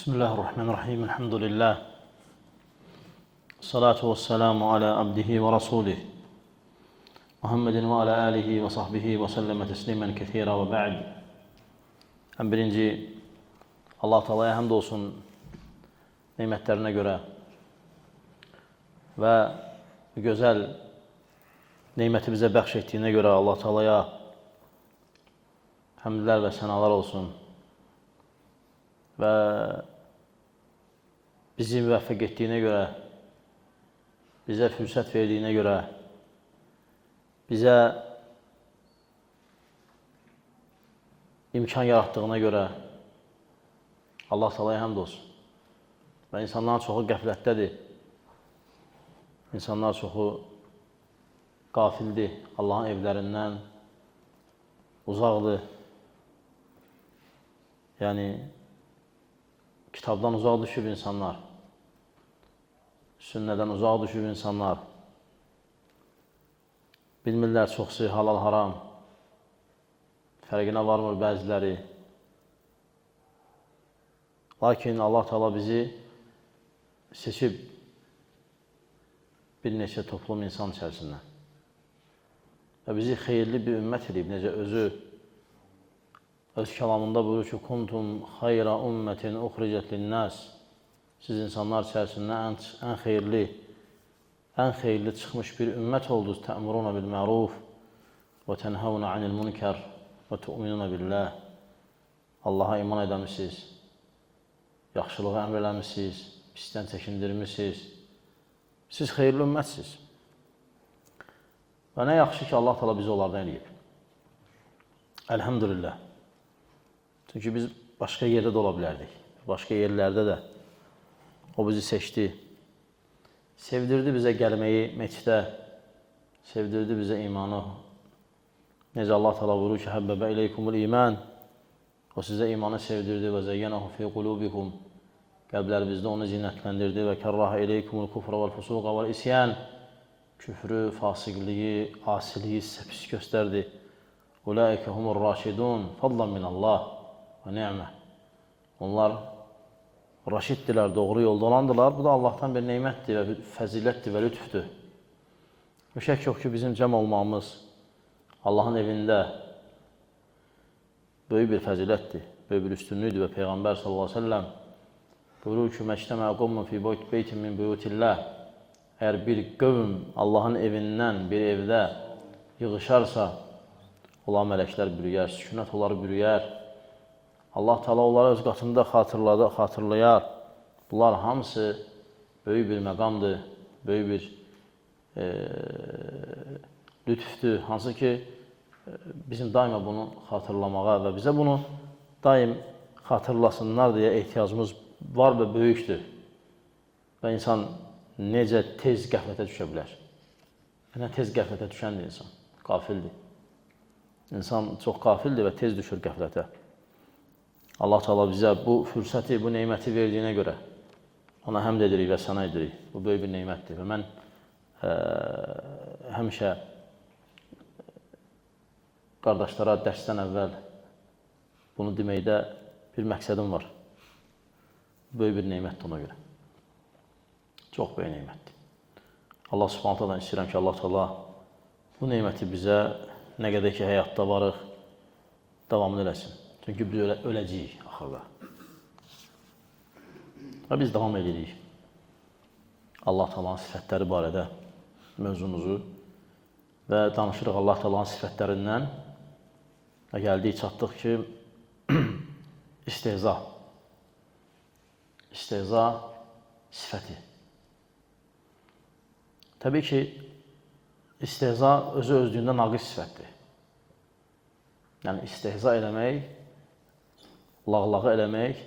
Bismillahirrahmanirrahim. Elhamdülillah. Salatu vesselamu ala abdihi ve rasulih. Muhammedin ve ala alihi ve sahbihi ve selleme teslimen kethira ve ba'd. En birinci Allah Teala'ya hamd olsun nimetlerine göre ve güzel nimeti bize bəxş göre Allah Teala'ya hamdler ve senalar olsun. Ve bizi müvəffəq etdiyinə görə, bizə fürsət verdiyinə görə, bizə imkan yaratdığına görə Allah Teala'ya həmd olsun. Və insanların çoxu qəflətdədir. İnsanlar çoxu qafildir. Allahın evlərindən uzaqdır. Yəni, kitabdan uzaq düşüb insanlar, sünnədən uzaq düşüb insanlar, bilmirlər çoxsu halal haram, fərqinə varmır bəziləri. Lakin Allah Teala bizi seçib bir neçə toplum insan içərisindən və bizi xeyirli bir ümmət edib, necə özü öz kəlamında buyurur ki, kuntum xayra ümmətin uxricət linnəs. Siz insanlar içərisindən ən xeyirli çıxmış bir ümmət oldunuz. Tə'muruna bil məruf və tənhavuna anil münkər və tu'minuna billah. Allaha iman edəmişsiniz, yaxşılığı əmr eləmişsiniz, pisdən çəkindirmişsiniz. Siz xeyirli ümmətsiniz. Və nə yaxşı ki, Allah Teala bizi onlardan eləyib. Elhamdülillah. Çünki biz başqa yerdə də ola bilərdik. Başqa yerlərdə də o bizi seçdi. Sevdirdi bizə gəlməyi meçdə. Sevdirdi bizə imanı. Necə Allah Teala buyurur ki, həbbəbə ileykumul iman. O sizə imanı sevdirdi və zəyyənəhu fi qulubikum. Qəlblərimizdə onu zinətləndirdi və kərraha ileykumul kufra vəl fusuqa vəl isyan. Küfrü, fasiqliyi, asiliyi sizə pis göstərdi. Ulaikə humur raşidun, fadlan minallah. Və ni'mə. Onlar raşiddirlər, doğru yolda olandılar. Bu da Allah'tan bir neymətdir və fəzilətdir və lütfdür. Şək yox ki, bizim cəm olmamız Allahın evində böyük bir fəzilətdir, böyük bir üstünlüdür və Peyğəmbər sallallahu aleyhi ve sellem buyurur ki, məştəmə qovmun fi beytin min buyutillah. Əgər bir qövm Allahın evindən bir evdə yığışarsa, ola mələklər bürüyər, sükunət onları bürüyər. Allah Teala onları öz qatında xatırlayar. Bunlar hamısı böyük bir məqamdır, böyük bir lütfdür. Hansı ki, bizim daima bunu xatırlamağa və bizə bunu daim xatırlasınlar deyə ehtiyacımız var və böyükdür. Və insan necə tez qəflətə düşə bilər? Yəni, tez qəflətə düşəndir insan, qafildir. İnsan çox qafildir və tez düşür qəflətə. Allah Teala bizə bu fürsəti, bu neyməti verdiyinə görə ona həmd edirik və səna edirik. Bu böyük bir neymətdir və mən həmişə qardaşlara dərsdən əvvəl bunu deməkdə bir məqsədim var. Böyük bir neymətdir ona görə. Çox böyük neymətdir. Allah Subhanahu Taala'dan istəyirəm ki, Allah Teala bu neyməti bizə nə qədər ki, həyatda varıq, davamlı eləsin. Çünki biz öləcəyik axırda. Və biz davam edirik. Allah Teala'nın sifətləri barədə mövzumuzu və danışırıq Allah Teala'nın sifətlərindən və gəldik, çatdıq ki, istehza. İstehza sifəti. Təbii ki, istehza özü-özlüyündə naqis sifətdir. Yəni, istehza eləmək, lağlağı eləmək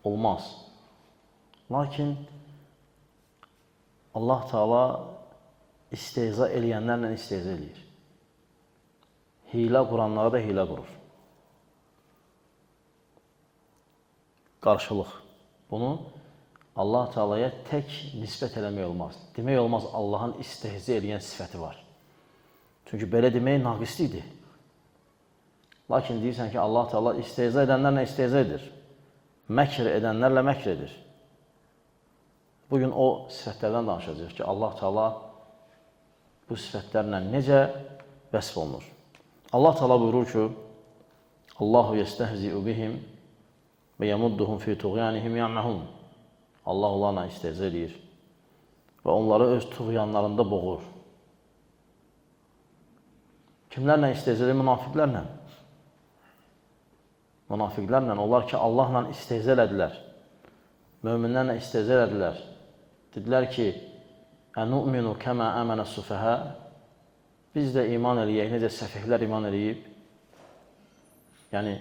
olmaz. Lakin Allah Teala istehza eləyənlərlə istehza eləyir. Hilə quranlara da hilə qurur. Qarşılıq. Bunu Allah Teala'ya tək nisbət eləmək olmaz. Demək olmaz, Allahın istehza eləyən sifəti var. Çünki belə demək naqislikdir. Lakin deyirsən ki, Allah Teala istehza edənlərlə istehza edir. Məkr edənlərlə məkr edir. Bugün o sifətlərdən danışacaq ki, Allah Teala bu sifətlərlə necə vəsf olunur. Allah Teala buyurur ki, Allahu yestehzi'u bihim və yamudduhum fi tuğyanihim ya'mahun. Allah onlarla istehza edir və onları öz tuğyanlarında boğur. Kimlərlə istehza edir? Münafiqlərlə. Münafiqlərlə, onlar ki, Allahla istehza elədilər. Möminlərlə istehza elədilər. Dedilər ki, "Ənu'minu kəmə əmənə sufəhə." Biz də iman eləyək, necə səfihlər iman eləyib. Yəni,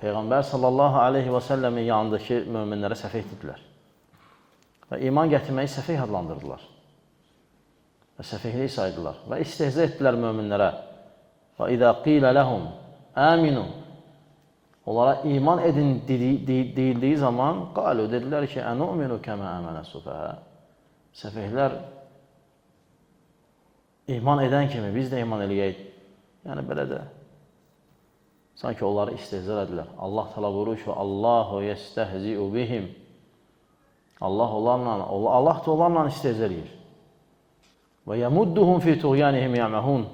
Peyğəmbər sallallahu aleyhi və səlləmin yanındakı möminlərə səfih dedilər. Və iman gətirməyi səfih adlandırdılar. Və səfihlik saydılar. Və istehza etdilər möminlərə. Və idə qilə ləhum əminu. Onlara iman edin deyildiyi zaman qalu dedilər ki, "Ənu'minu kəmə əmənə sufəhə." Səfihlər iman edən kimi biz də iman eləyək. Yəni belə də. Sanki onları istehza edilər. Allah Teala buyurur ki, "Allahu yestehzi'u bihim." Allah da onlarla istehza edir. Və yamudduhum fi tuğyanihim ya'mahun.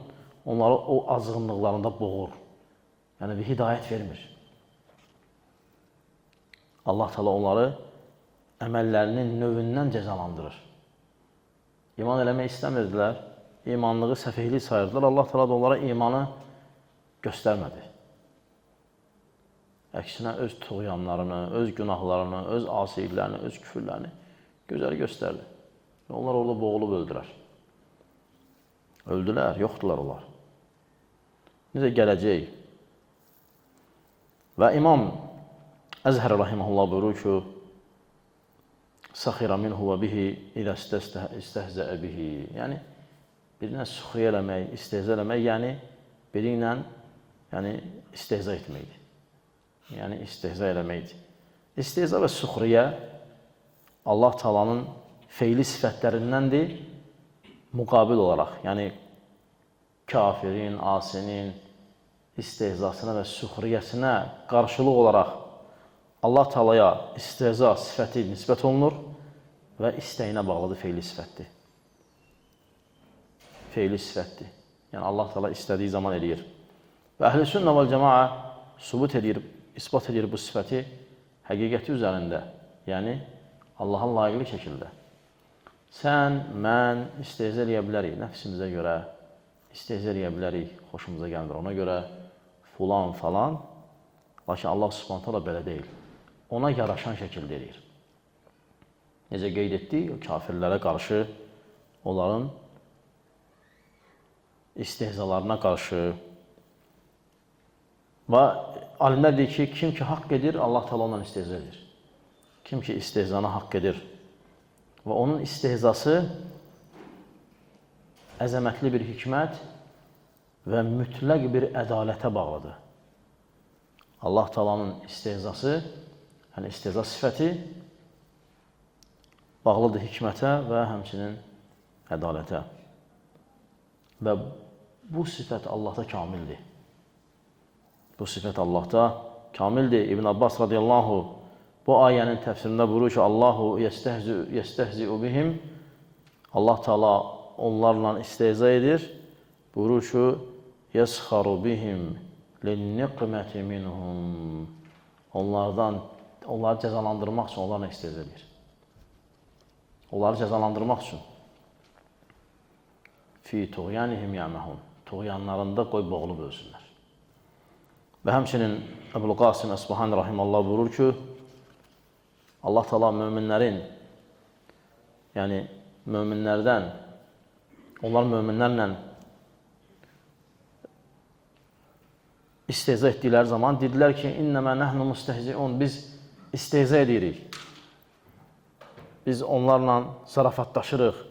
Onları o azğınlıqlarında boğur. Yəni bir hidayət vermir. Allah Teala onları əməllərinin növündən cəzalandırır. İman eləmək istəmirdilər. İmanlığı səfihlik sayırdılar. Allah Teala da onlara imanı göstərmədi. Əksinə öz tuğyanlarını, öz günahlarını, öz asiliklərini, öz küfürlərini gözəl göstərdi. Və onlar orada boğulub öldülər. Öldülər, yoxdular onlar. Necə gələcək? Və İmam Əzhər rahimehullah buyurur ki, "Saxira minhu və bihi ilə istehzəə bihi." Yəni birinə suxriyə eləmək, istehza eləmək, yəni biri ilə istehza etməkdir. Yəni istehza eləməkdir. İstehza və suxriyə Allah Taala'nın feili sifətlərindəndir müqabil olaraq. Yəni kafirin, asinin istehzasına və suxriyəsinə qarşılıq olaraq Allah Taala'ya istehza sifəti nisbət olunur və istəyinə bağlıdır feili sifətdir. Feili sifətdir. Yəni Allah Teala istədiyi zaman eləyir. Və Əhl-i Sünnə vəl Cəmaə sübut edir, isbat edir bu sifəti həqiqəti üzərində. Yəni Allahın layiqli şəkildə. Sən, mən istehza eləyə bilərik nəfsimizə görə, istehza eləyə bilərik, xoşumuza gəlmir ona görə, filan falan. Lakin Allah Subhanahu taala belə deyil. Ona yaraşan şəkildə eləyir. Necə qeyd etdik, o kafirlərə qarşı, onların istehzalarına qarşı və alimlər deyir ki, kim ki haqq edir, Allah Teala ondan istehza edir. Kim ki istehzana haqq edir və onun istehzası əzəmətli bir hikmət və mütləq bir ədalətə bağlıdır. Allah Teala'nın istehzası, yəni istehza sifəti bağlıdır hikmətə və həmçinin ədalətə. Və bu sifət Allahda kamildir. Bu sifət Allahda kamildir. İbn Abbas radiyallahu bu ayənin təfsirində buyurur ki, Allahu yestehzi'u bihim. Allah Teala onlarla istehza edir. Buyurur ki, yesxaru bihim linniqmeti minhum. Onları cəzalandırmaq üçün onlarla istehza edir. Onları cəzalandırmaq üçün. Fi tuğyanihim ya'mahun. Tuğyanlarında qoy boğulub ölsünlər. Və həmçinin Əbul Qasim Əsbahani rahimallah buyurur ki, Allah Teala möminlərin, yəni möminlərdən, onlar möminlərlə istehza etdikləri zaman dedilər ki, innəmə nəhnu müstehziun, biz istehza edirik. Biz onlarla zarafatlaşırıq,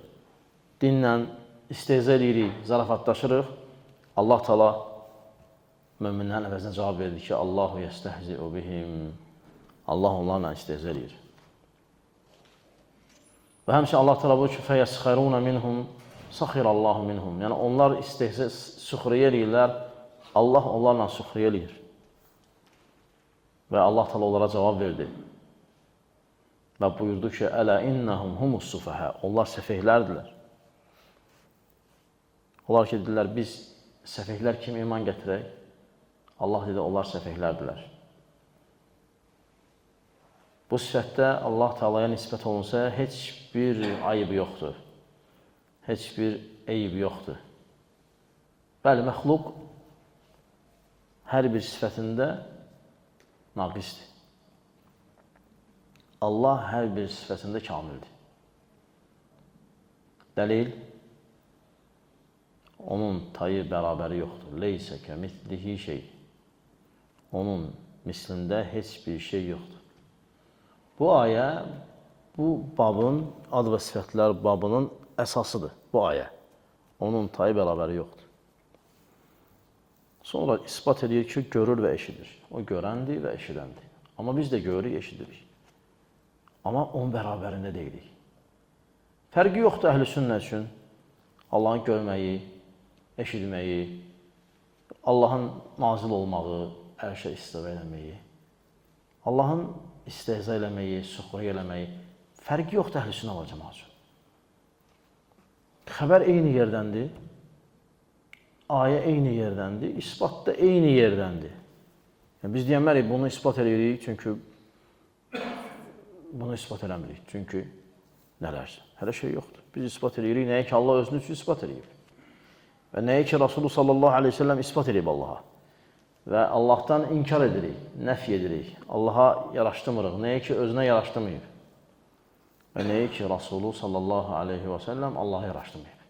dinlə istehza edirik, zarafatlaşırıq. Allah Teala möminlərin əvəzinə cavab verdi ki, Allahu yestehzi'u bihim. Allah onlarla istehza edir. Və həmçinin Allah Teala buyurur ki, fəyəsxəruna minhum, saxirallahu minhum. Yəni onlar istehza, suxriyə eləyirlər, Allah onlarla suxriyə eləyir. Və Allah təala onlara cavab verdi. Və buyurdu ki, Ələ innəhum humus sufəhə. Onlar səfehlərdirlər. Onlar ki, dedilər, biz səfehlər kimi iman gətirək. Allah dedi, onlar səfehlərdirlər. Bu sifətdə Allah Taalaya nisbət olunsa, heç bir ayıb yoxdur. Heç bir eyib yoxdur. Bəli, məxluq hər bir sifətində naqisdir. Allah hər bir sifətində kamildir. Dəlil, onun tayı bərabəri yoxdur. Leysə kəmitlihi şey. Onun mislində heç bir şey yoxdur. Bu ayə, bu babın, ad və sifətlər babının əsasıdır, bu ayə. Onun tayı bərabəri yoxdur. Sonra ispat edir ki, görür və eşidir. O görəndir və eşidəndir. Amma biz də görürük, eşidirik. Amma onun bərabərində deyilik. Fərqi yoxdur əhl-i sünnət üçün. Allahın görməyi, eşitməyi, Allahın nazil olmağı, ərşə istiva eləməyi, Allahın istehza eləməyi, suxriyə eləməyi, fərqi yoxdur əhl-i sünnət və cəmaət üçün. Xəbər eyni yerdəndir, ayə eyni yerdəndir, ispat da eyni yerdəndir. Yəni, biz deyənmərik, bunu ispat edirik, çünki bunu ispat eləmirik. Çünki nələrsə, hələ şey yoxdur. Biz ispat edirik, nəyə ki, Allah özünü üçün ispat edib. Və nəyə ki, Rasulü sallallahu aleyhi ve sellem ispat edib Allaha. Və Allahdan inkar edirik, nəfi edirik. Allaha yaraşdırmırıq, nəyə ki, özünə yaraşdırmayıb. Və nəyə ki, Rasulü sallallahu aleyhi ve sellem Allaha yaraşdırmayıb.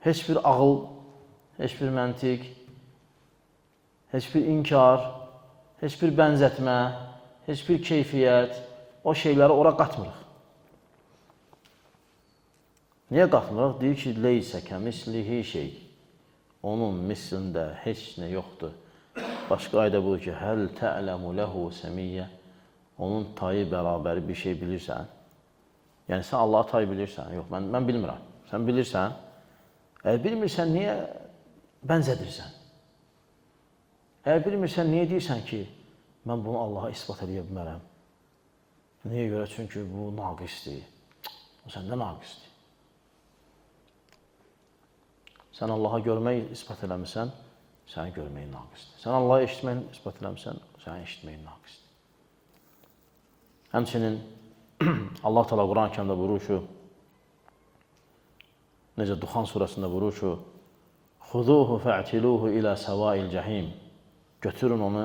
Heç bir ağıl, heç bir məntiq, heç bir inkar, heç bir bənzətmə, heç bir keyfiyyət, o şeyləri ora qatmırıq. Niyə qatmırıq? Deyir ki, leysə kəmislihi şey. Onun mislində heç nə yoxdur. Başqa ayda budur ki, həl tə'ləmu ləhu səmiyyə. Onun tayı bərabəri bir şey bilirsən. Yəni, sən Allah'a tay bilirsən. Yox, mən bilmirəm. Sən bilirsən. Əgər bilmirsən, niyə bənzədirsən? Əgər bilmirsən, niyə deyirsən ki, mən bunu Allaha ispat edə bilmərəm? Niyə görə? Çünki bu naqisdir. O səndə naqisdir. Sən Allaha görməyi ispat eləmirsən, sənin görməyin naqisdir. Sən Allaha eşitməyi ispat eləmirsən, sənin eşitməyin naqisdir. Həmçinin Allah Teala Quran-ı Kərimdə buyurur ki, necə Duxan surəsində buyurur ki, Xuduhu fə'tiluhu ilə səvail cəhim. Götürün onu,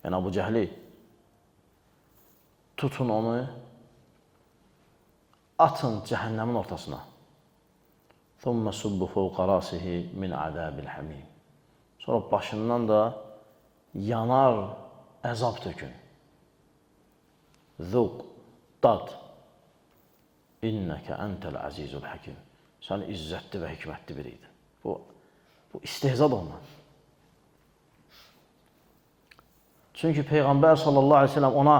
yəni Əbu Cəhli, tutun onu, atın cəhənnəmin ortasına. ثُمَّ سُبُّ فَوْقَ رَاسِهِ مِنْ عَذَابِ الْحَمِيمِ. Sonra başından da yanar əzab tökün. Zuq, dad. İnnəkə əntəl əzizul həkim. Sən izzətli və hikmətli biriydin. Bu istehzad ondan. Çünki Peyğəmbər sallallahu aleyhi ve sellem ona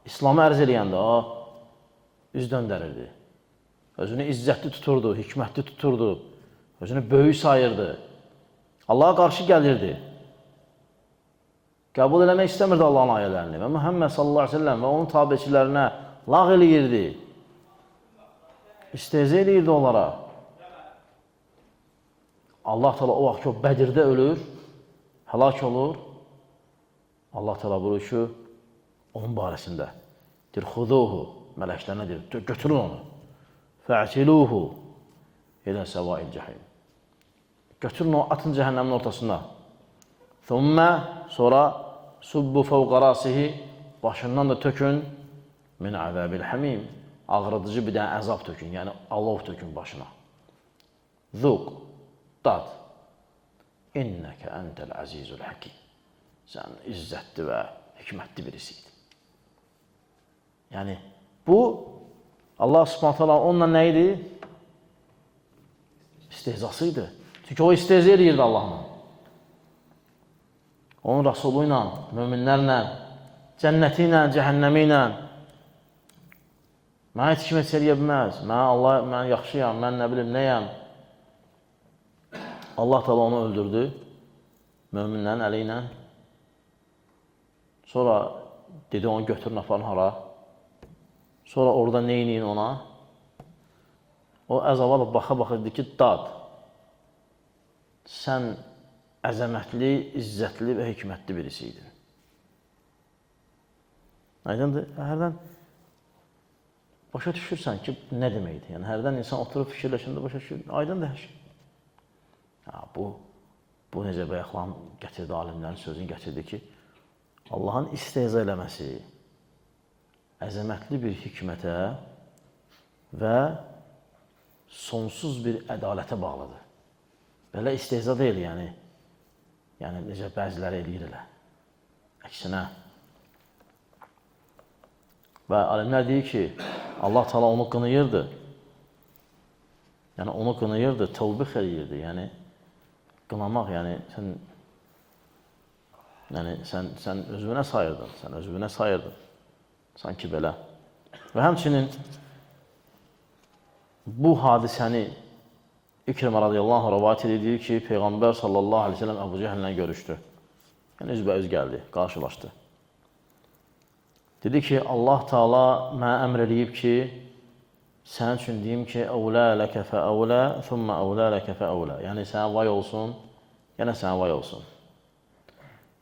İslamı ərz eləyəndə o üz döndərirdi. Özünü izzətli tuturdu, hikmətli tuturdu, özünü böyük sayırdı. Allaha qarşı gəlirdi. Qəbul eləmək istəmirdi Allahın ayələrini və Muhammed sallallahu aleyhi ve sellem və onun tabiçilərinə lağ eləyirdi. İstehza eləyirdi onlara. Allah Teala o vaxt ki, o Bədirdə ölür, həlak olur. Allah Teala buyurur ki, onun barəsində deyir, xuduhu, mələklərinə deyir, götürün onu. Fə'tiluhu ilə səvail cəhim. Götürün o, atın cəhənnəmin ortasına. Thumma, sonra subbu fəvqa rasihi, başından da tökün min əzəbil həmim. Ağrıdıcı bir dənə əzab tökün, yəni alov tökün başına. Zuq, dad. İnnəkə əntəl əzizul həkim. Sən izzətli və hikmətli birisiydin. Yəni, bu Allah Subhanahu taala onunla nə idi? İstehzasıydı. Çünki o istehza edirdi Allahla. Onun Rasulü ilə, möminlərlə, cənnəti ilə, cəhənnəmi ilə. Mənə heç kim heç eləyə bilməz. Mən yaxşıyam, mən nə bilim, nəyəm. Allah Teala onu öldürdü. Möminlərin əli ilə. Sonra dedi onu götürün aparın hara. Sonra orada neyinin ona? O əzaba da baxa-baxa dedi ki, dad, sən əzəmətli, izzətli və hikmətli birisi idin. Aydındır? Hərdən başa düşürsən ki, nə deməkdir? Yəni, hərdən insan oturub fikirləşəndə başa düşür, aydındır hər şey. Bu necə bayaqlan gətirdi, alimlərin sözünü gətirdi ki, Allahın istehza eləməsi əzəmətli bir hikmətə və sonsuz bir ədalətə bağlıdır. Belə istehza deyil, yəni necə bəziləri eləyir elə. Əksinə. Və alimlər deyir ki, Allah Teala onu qınıyırdı. Yəni onu qınıyırdı, tövbih eləyirdi. Yəni qınamaq, yəni sən özünə sayırdın. Sanki belə. Və həmçinin bu hadisəni İkrimə radiyallahu anh rəvayət edir ki, Peyğəmbər sallallahu aleyhi ve sellem Əbu Cəhəllə görüşdü. Yəni üzbəüz gəldi, qarşılaşdı. Dedi ki, Allah Teala mənə əmr eləyib ki, sənin üçün deyim ki, əvlə ləkə fəəvlə, thumma əvlə ləkə fəəvlə. Yəni sənə vay olsun, yenə sənə vay olsun.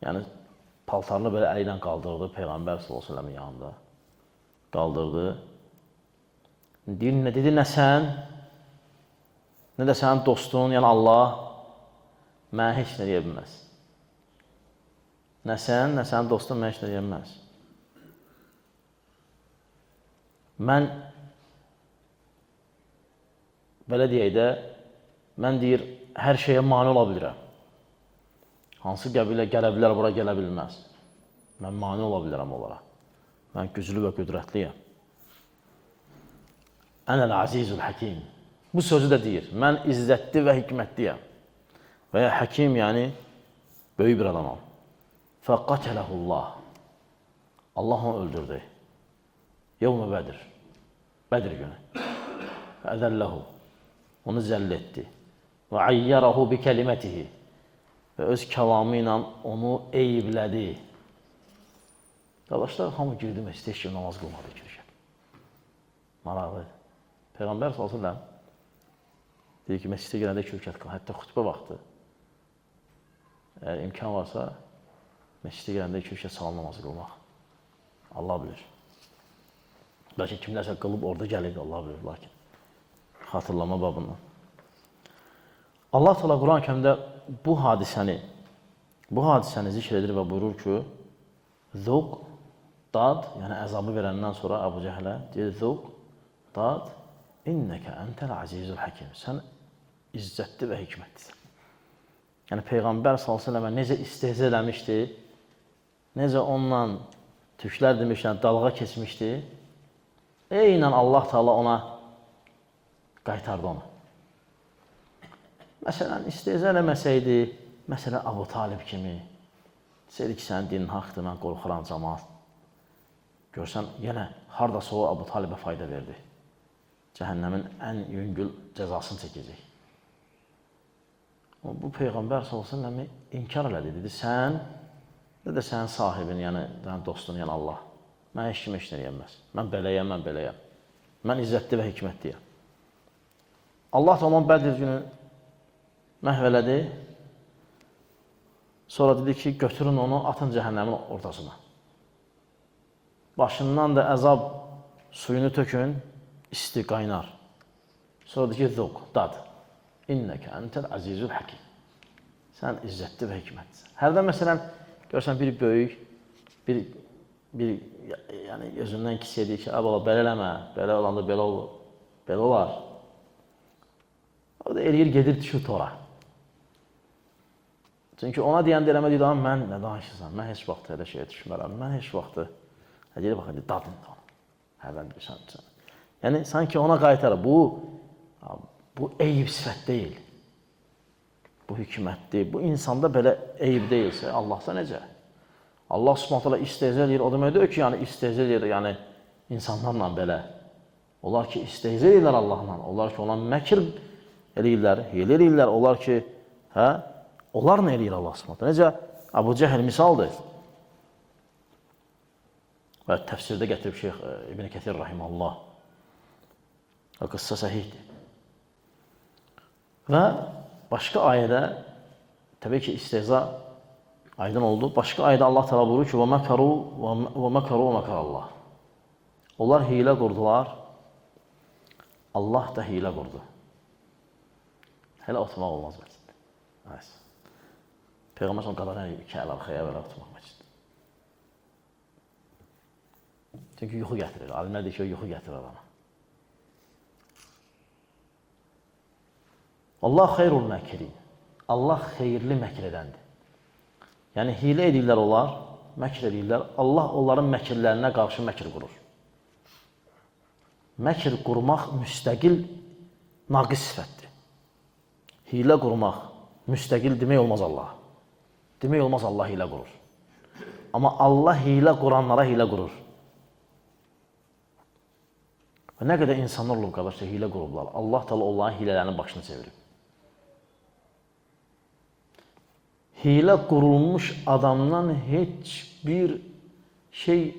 Yəni paltarını belə əli ilə qaldırdı Peyğəmbər sallallahu aleyhi ve sellemin yanında. Qaldırdı. Dedi, nə sən, nə də sənin dostun, yəni Allah mənə heç nə deyə bilməz. Nə sən, nə sənin dostun mənə heç nə deyə bilməz. Mən, belə deyək də, mən deyir, hər şeyə mani ola bilirəm. Hansı qəbilə gələ bilər, bura gələ bilməz. Mən mani ola bilirəm onlara. Mən güclü və qüdrətliyəm. Ənəl-əzizul həkim. Bu sözü də deyir, mən izzətli və hikmətliyəm. Və ya həkim, yəni, böyük bir adamam. Fəqətələhullah. Allah onu öldürdü. Yevmə Bədir. Bədir günü. Fəədəlləhu. Onu zəll etdi. Və əyyərəhu bi kəlimətihi. Və öz kəlamı ilə onu eyiblədi. Qardaşlar, hamı girdi məscidə, heç kim namaz qılmadı ki. Maraqlı. Peyğəmbər s.ə.v deyir ki, məscidə gələndə kürkət qılın, hətta xütbə vaxtı. Əgər imkan varsa, məscidə gələndə kürkət salam namazı qılmaq. Allah bilir. Lakin kimlərsə qılıb orada gəlir, Allah bilir. Lakin xatırlama babından. Allah Teala Quran-ı Kərimdə bu hadisəni zikr edir və buyurur ki, Zuq, dad, yəni əzabı verəndən sonra Əbu Cəhlə deyir, Zuq, dad, İnnəkə əntəl əzizul həkim. Sən izzətli və hikmətlisən. Yəni Peyğəmbər s.ə.və necə istehza eləmişdi, necə onunla türklər demişlər, dalğa keçmişdi, eynən Allah Teala ona qaytardı onu. Məsələn, istehza eləməsəydi, məsələn, Əbu Talib kimi, desəydi ki, sənin dinin haqdır, mən qorxuram cəmaat. Görsən, yenə haradasa o Əbu Talibə fayda verdi. Cəhənnəmin ən yüngül cəzasını çəkəcək. Bu Peyğəmbər s.ə.v inkar elədi, dedi, sən, nə də sənin sahibin, yəni dostun, yəni Allah. Mən heç kim heç nə deyəməz. Mən beləyəm. Mən izzətli və hikmətliyəm. Allah da onun Bədir günü məhv elədi. Sonra dedi ki, götürün onu, atın cəhənnəmin ortasına. Başından da əzab suyunu tökün, isti, qaynar. Sonra dedi ki, zuq, dad. İnnəkə əntəl əzizul həkim. Sən izzətli və hikmətlisən. Hərdən məsələn, görsən bir böyük, yəni özündən kisiyə deyir ki, əbala, belə eləmə, belə olanda belə olur, belə olar. O da eləyir, gedir, düşür tora. Çünki ona deyəndə eləmə deyir, mən nə danışırsan, mən heç vaxt elə şeyə düşmərəm, mən heç vaxtı, deyir, bax, dadın da onu. Hərdən bilirsən. Yəni, sanki ona qaytarır, bu eyib sifət deyil. Bu hikmətdir, bu insanda belə eyib deyilsə, Allahsa necə? Allah subhanətələ istehza edir, o demək deyir ki, yəni istehza edir, yəni insanlarla belə. Onlar ki, istehza edirlər Allahla, onlar ki, ona məkir eləyirlər, hiylə eləyirlər, onlar ki, onlar nə eləyir Allah subhanətələ? Necə? Əbu Cəhəl misaldır. Və təfsirdə gətirib Şeyx İbn Kəthir rahimehullah. O qıssa səhihdir. Və başqa ayədə təbii ki, istehza aydın oldu. Başqa ayədə Allah təala buyurur ki: "Və makaru və makaru və makarallah." Onlar hiylə qurdular. Allah da hiylə qurdu. Hələ oturmaq olmaz məsciddə. Evet. Peyğəmbər sallallahu əleyhi və səlləm iki əl arxaya belə oturmaq məsciddə. Çünki yuxu gətirir. Alimlər deyir ki, yuxu gətirir adama. Allah xeyrul məkirin. Allah xeyirli məkr edəndir. Yəni hiylə edirlər onlar, məkr edirlər. Allah onların məkirlərinə qarşı məkr qurur. Məkr qurmaq müstəqil naqis sifətdir. Hiylə qurmaq müstəqil demək olmaz Allah. Demək olmaz Allah hiylə qurur. Amma Allah hiylə quranlara hiylə qurur. Və nə qədər insanlar olub qardaşlar hiylə qurublar. Allah təala onların hilələrinin başını çevirib. Hiylə qurulmuş adamdan heç bir şey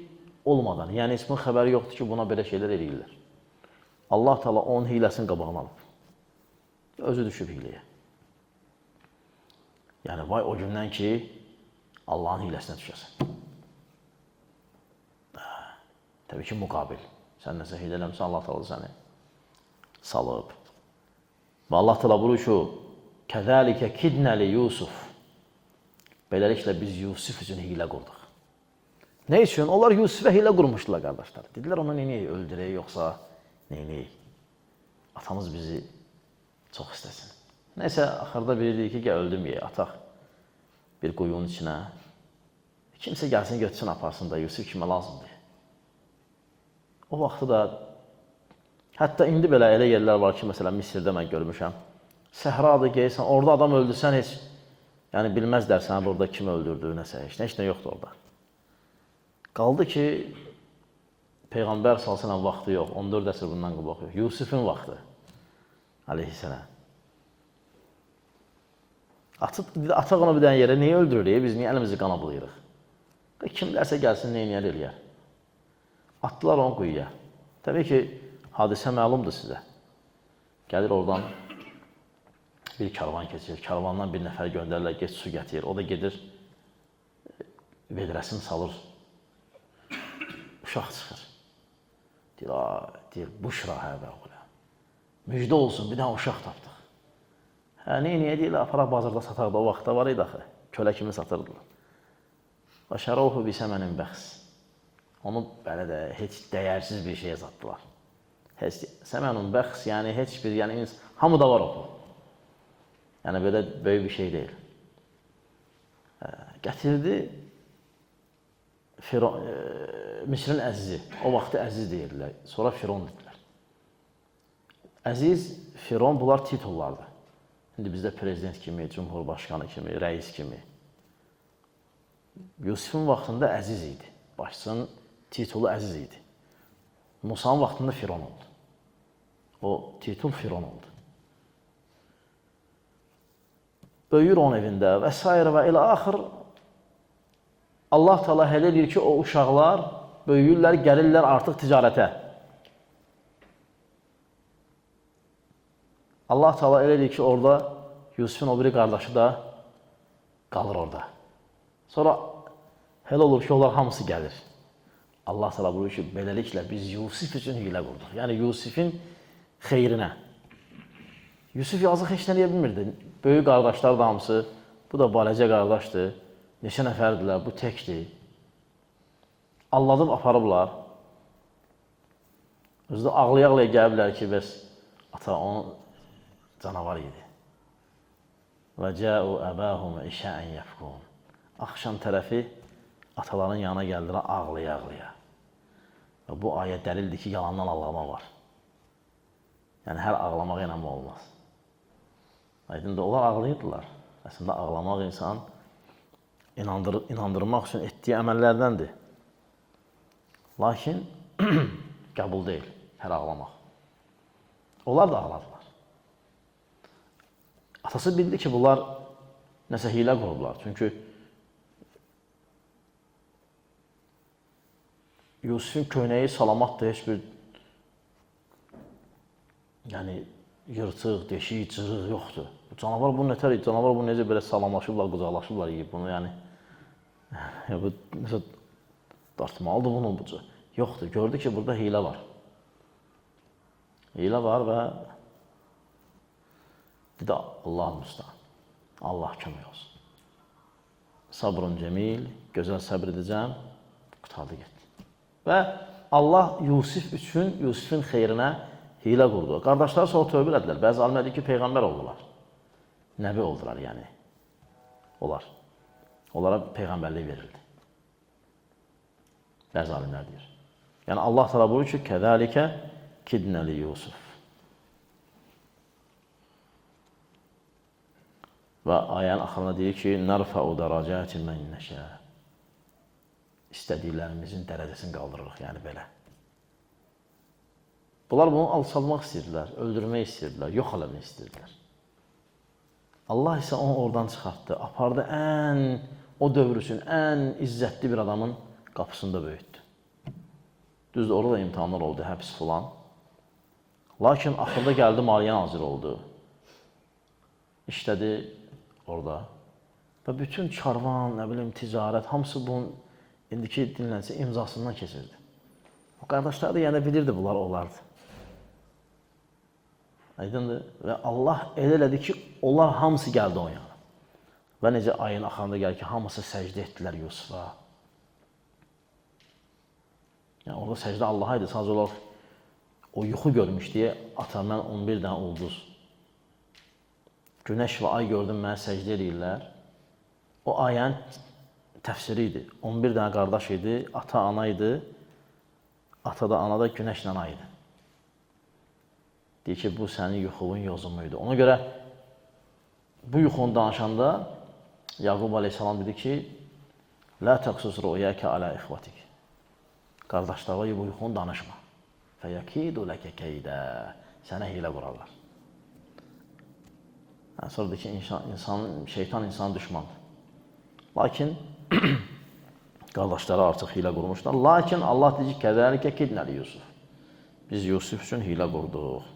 olmadan, yəni heç bunun xəbəri yoxdur ki, buna belə şeylər eləyirlər. Allah təala onun hiləsinin qabağını alıb. Özü düşüb hiləyə. Yəni vay o gündən ki, Allahın hiləsinə düşəsən. Təbii ki, müqabil. Sən nəsə hilə eləmişsən, Allah təala səni salıb. Və Allah təala buyurur ki, "Kəzəlikə kidnə li Yusuf." Beləliklə biz Yusuf üçün hilə qurduq. Nə üçün? Onlar Yusufə hilə qurmuşdular qardaşlar. Dedilər onu neyini öldürək yoxsa neyini? Atamız bizi çox istəsin. Nəysə axırda biri deyir ki, gəl öldüm ye, ataq bir quyunun içinə. Kimsə gəlsin götürsün aparsın da Yusuf kimə lazımdır. O vaxtı da hətta indi belə elə yerlər var ki, məsələn Misirdə mən görmüşəm. Səhradır geysən, orada adam öldürsən heç yəni bilməzlər səni burada kim öldürdü, nəsə, heç nə yoxdur orada. Qaldı ki, Peyğəmbər sallallahu vaxtı yox, 14 əsr bundan qabaq yox. Yusufun vaxtı aleyhisselam. Ataq onu bir dənə yerə, niyə öldürürük? Biz niyə əlimizi qana bulayırıq? Kimlərsə gəlsin, neyniyər eləyər? Atdılar onu quyuya. Təbii ki, hadisə məlumdur sizə. Gəlir oradan bir karvan keçir, karvandan bir nəfər göndərirlər, geç su gətirir. O da gedir, vedrəsini salır. Uşaq çıxır. Deyir, buşra həbə oğlə. Müjdə olsun, bir dənə uşaq tapdıq. Hə, niyə deyirlər, aparaq bazarda sataqda, o vaxtda var idi axı. Kölə kimi satırdılar. Və şərəuhu bisəmənin bəxs. Onu belə də heç dəyərsiz bir şeyə satdılar. Səmənun bəxs, yəni heç bir, yəni hamıda var o. Yəni belə böyük bir şey deyil. Gətirdi Misrin əzizi. O vaxtı əziz deyirlər. Sonra Firon dedilər. Əziz, Firon bunlar titullardır. İndi bizdə prezident kimi, cumhurbaşqanı kimi, rəis kimi. Yusufun vaxtında əziz idi. Başçının titulu əziz idi. Musanın vaxtında Firon oldu. O titul Firon oldu. Böyür onun evində və s. və elə axır Allah təala hələ edir ki, o uşaqlar böyüyürlər, gəlirlər artıq ticarətə. Allah təala elə edir ki, orada Yusufun o biri qardaşı da qalır orada. Sonra hələ olur ki, onlar hamısı gəlir. Allah təala buyurur ki, beləliklə biz Yusuf üçün hilə qurduq. Yəni Yusufun xeyrinə. Yusuf yazıq heç nə deyə bilmirdi. Böyük qardaşlar da hamısı, bu da baləcə qardaşdır. Neçə nəfərdirlər, bu təkdir. Alladıb aparıblar. Özü də ağlaya-ağlaya gəliblər ki, bəs ata onun canavar idi. Və cəu əbəhum işəən yəfqun. Axşam tərəfi ataların yanına gəldilər ağlaya-ağlaya. Və bu ayə dəlildir ki, yalandan ağlama var. Yəni hər ağlamağa inanma olmaz. Aydın da onlar ağlayırdılar. Əslində ağlamaq insan inandırmaq üçün etdiyi əməllərdəndir. Lakin qəbul deyil hər ağlamaq. Onlar da ağladılar. Atası bildi ki, bunlar nəsə hilə qurublar. Çünki Yusufun köynəyi salamatdır, heç bir yəni yırtıq, deşik, cırıq yoxdur. Canavar bunu nətər, canavar bunu necə belə salamlaşıblar, qucaqlaşıblar, yiyib bunu, yəni bu necə dartmalıdır bunu bu cür. Yoxdur, gördü ki, burada hilə var. Hilə var və dedi, Allah müstəhan, Allah kömək olsun. Sabrun cəmil, gözəl səbr edəcəm, qutardı getdi. Və Allah Yusuf üçün, Yusufun xeyrinə hilə qurdu. Qardaşlar sonra tövbə elədilər. Bəzi alimlər deyir ki, peyğəmbər oldular. Nəbi oldular, yəni. Onlara peyğəmbərlik verildi. Bəzi alimlər deyir. Yəni Allah təala buyurur ki, kəzəlikə kidnəli Yusuf. Və ayənin axırına deyir ki, nərfəu dərəcətin mən nəşə. İstədiklərimizin dərəcəsini qaldırırıq, yəni belə. Bunlar bunu alçalmaq istəyirdilər, öldürmək istəyirdilər, yox eləmək istəyirdilər. Allah isə onu oradan çıxartdı, apardı o dövr üçün ən izzətli bir adamın qapısında böyütdü. Düzdür, orada da imtihanlar oldu, həbs filan. Lakin axırda gəldi, maliyyə naziri oldu. İşlədi orada. Və bütün karvan, nə bilim, ticarət, hamısı bunun indiki dinlənsə imzasından keçirdi. O qardaşlar da yəni bilirdi bunlar olardı. Aydındır. Və Allah elə elədi ki, onlar hamısı gəldi o yana. Və necə ayın axarında gəlir ki, hamısı səcdə etdilər Yusufa. Yəni orada səcdə Allaha idi. Sadəcə olaraq o yuxu görmüş deyə ata, mən 11 dənə ulduz. Günəş və ay gördüm, mənə səcdə edirlər. O ayənin təfsiri idi. 11 dənə qardaş idi, ata, ana idi. Ata da, ana da günəşlə ay idi. Deyir ki, bu sənin yuxunun yozumu idi. Ona görə bu yuxunu danışanda Yaqub Aleyhisselam dedi ki, Lə təqsus rüyəkə alə ixvatik. Qardaşlarla bu yuxunu danışma. Fəyəkidu ləkə keydə. Sənə hilə qurarlar. Sonra deyir ki, şeytan insanın düşmandır. Lakin qardaşları artıq hilə qurmuşlar. Lakin Allah deyir ki, kəzəlikə kidnəli Yusuf. Biz Yusuf üçün hilə qurduq.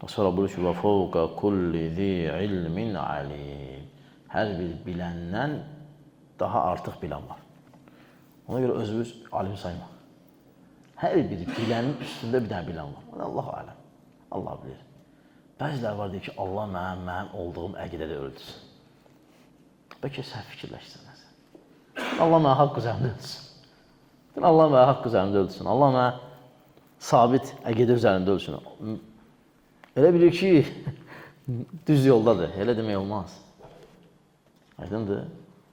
Sonra buyurur ki, və fəvqə kulli zi ilmin alim. Hər bir biləndən daha artıq bilən var. Ona görə özümüz alim saymaq. Hər bir bilənin üstündə bir dənə bilən var. Allah-u aləm. Allah bilir. Bəzilər var deyir ki, Allah mənim olduğum əqidədə öldürsün. Bəlkə sən fikirləşsən. Allah mənə haqq üzərində öldürsün. Allah mənə haqq üzərində öldürsün. Allah mənə sabit əqidə üzərində öldürsün. Elə bilir ki, düz yoldadır. Elə demək olmaz. Aydındır.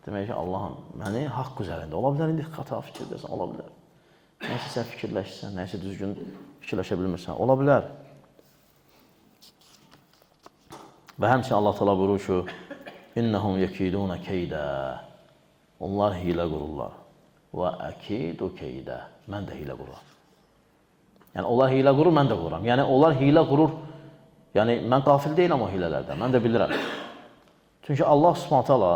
Demək ki, Allahım məni haqq üzərində. Ola bilər, indi xata fikirdəsən, ola bilər. Nəysə sən fikirləşsən, nəysə düzgün fikirləşə bilmirsən, ola bilər. Və həmçinin Allah təala buyurur ki, İnnəhum yekiduna keydə. Onlar hilə qururlar. Və əkidu keydə. Mən də hilə qururam. Yəni, onlar hilə qurur, mən də qururam. Yəni, onlar hilə qurur. Yəni, mən qafil deyiləm o hilələrdən. Mən də bilirəm. Çünki Allah Subhanahu taala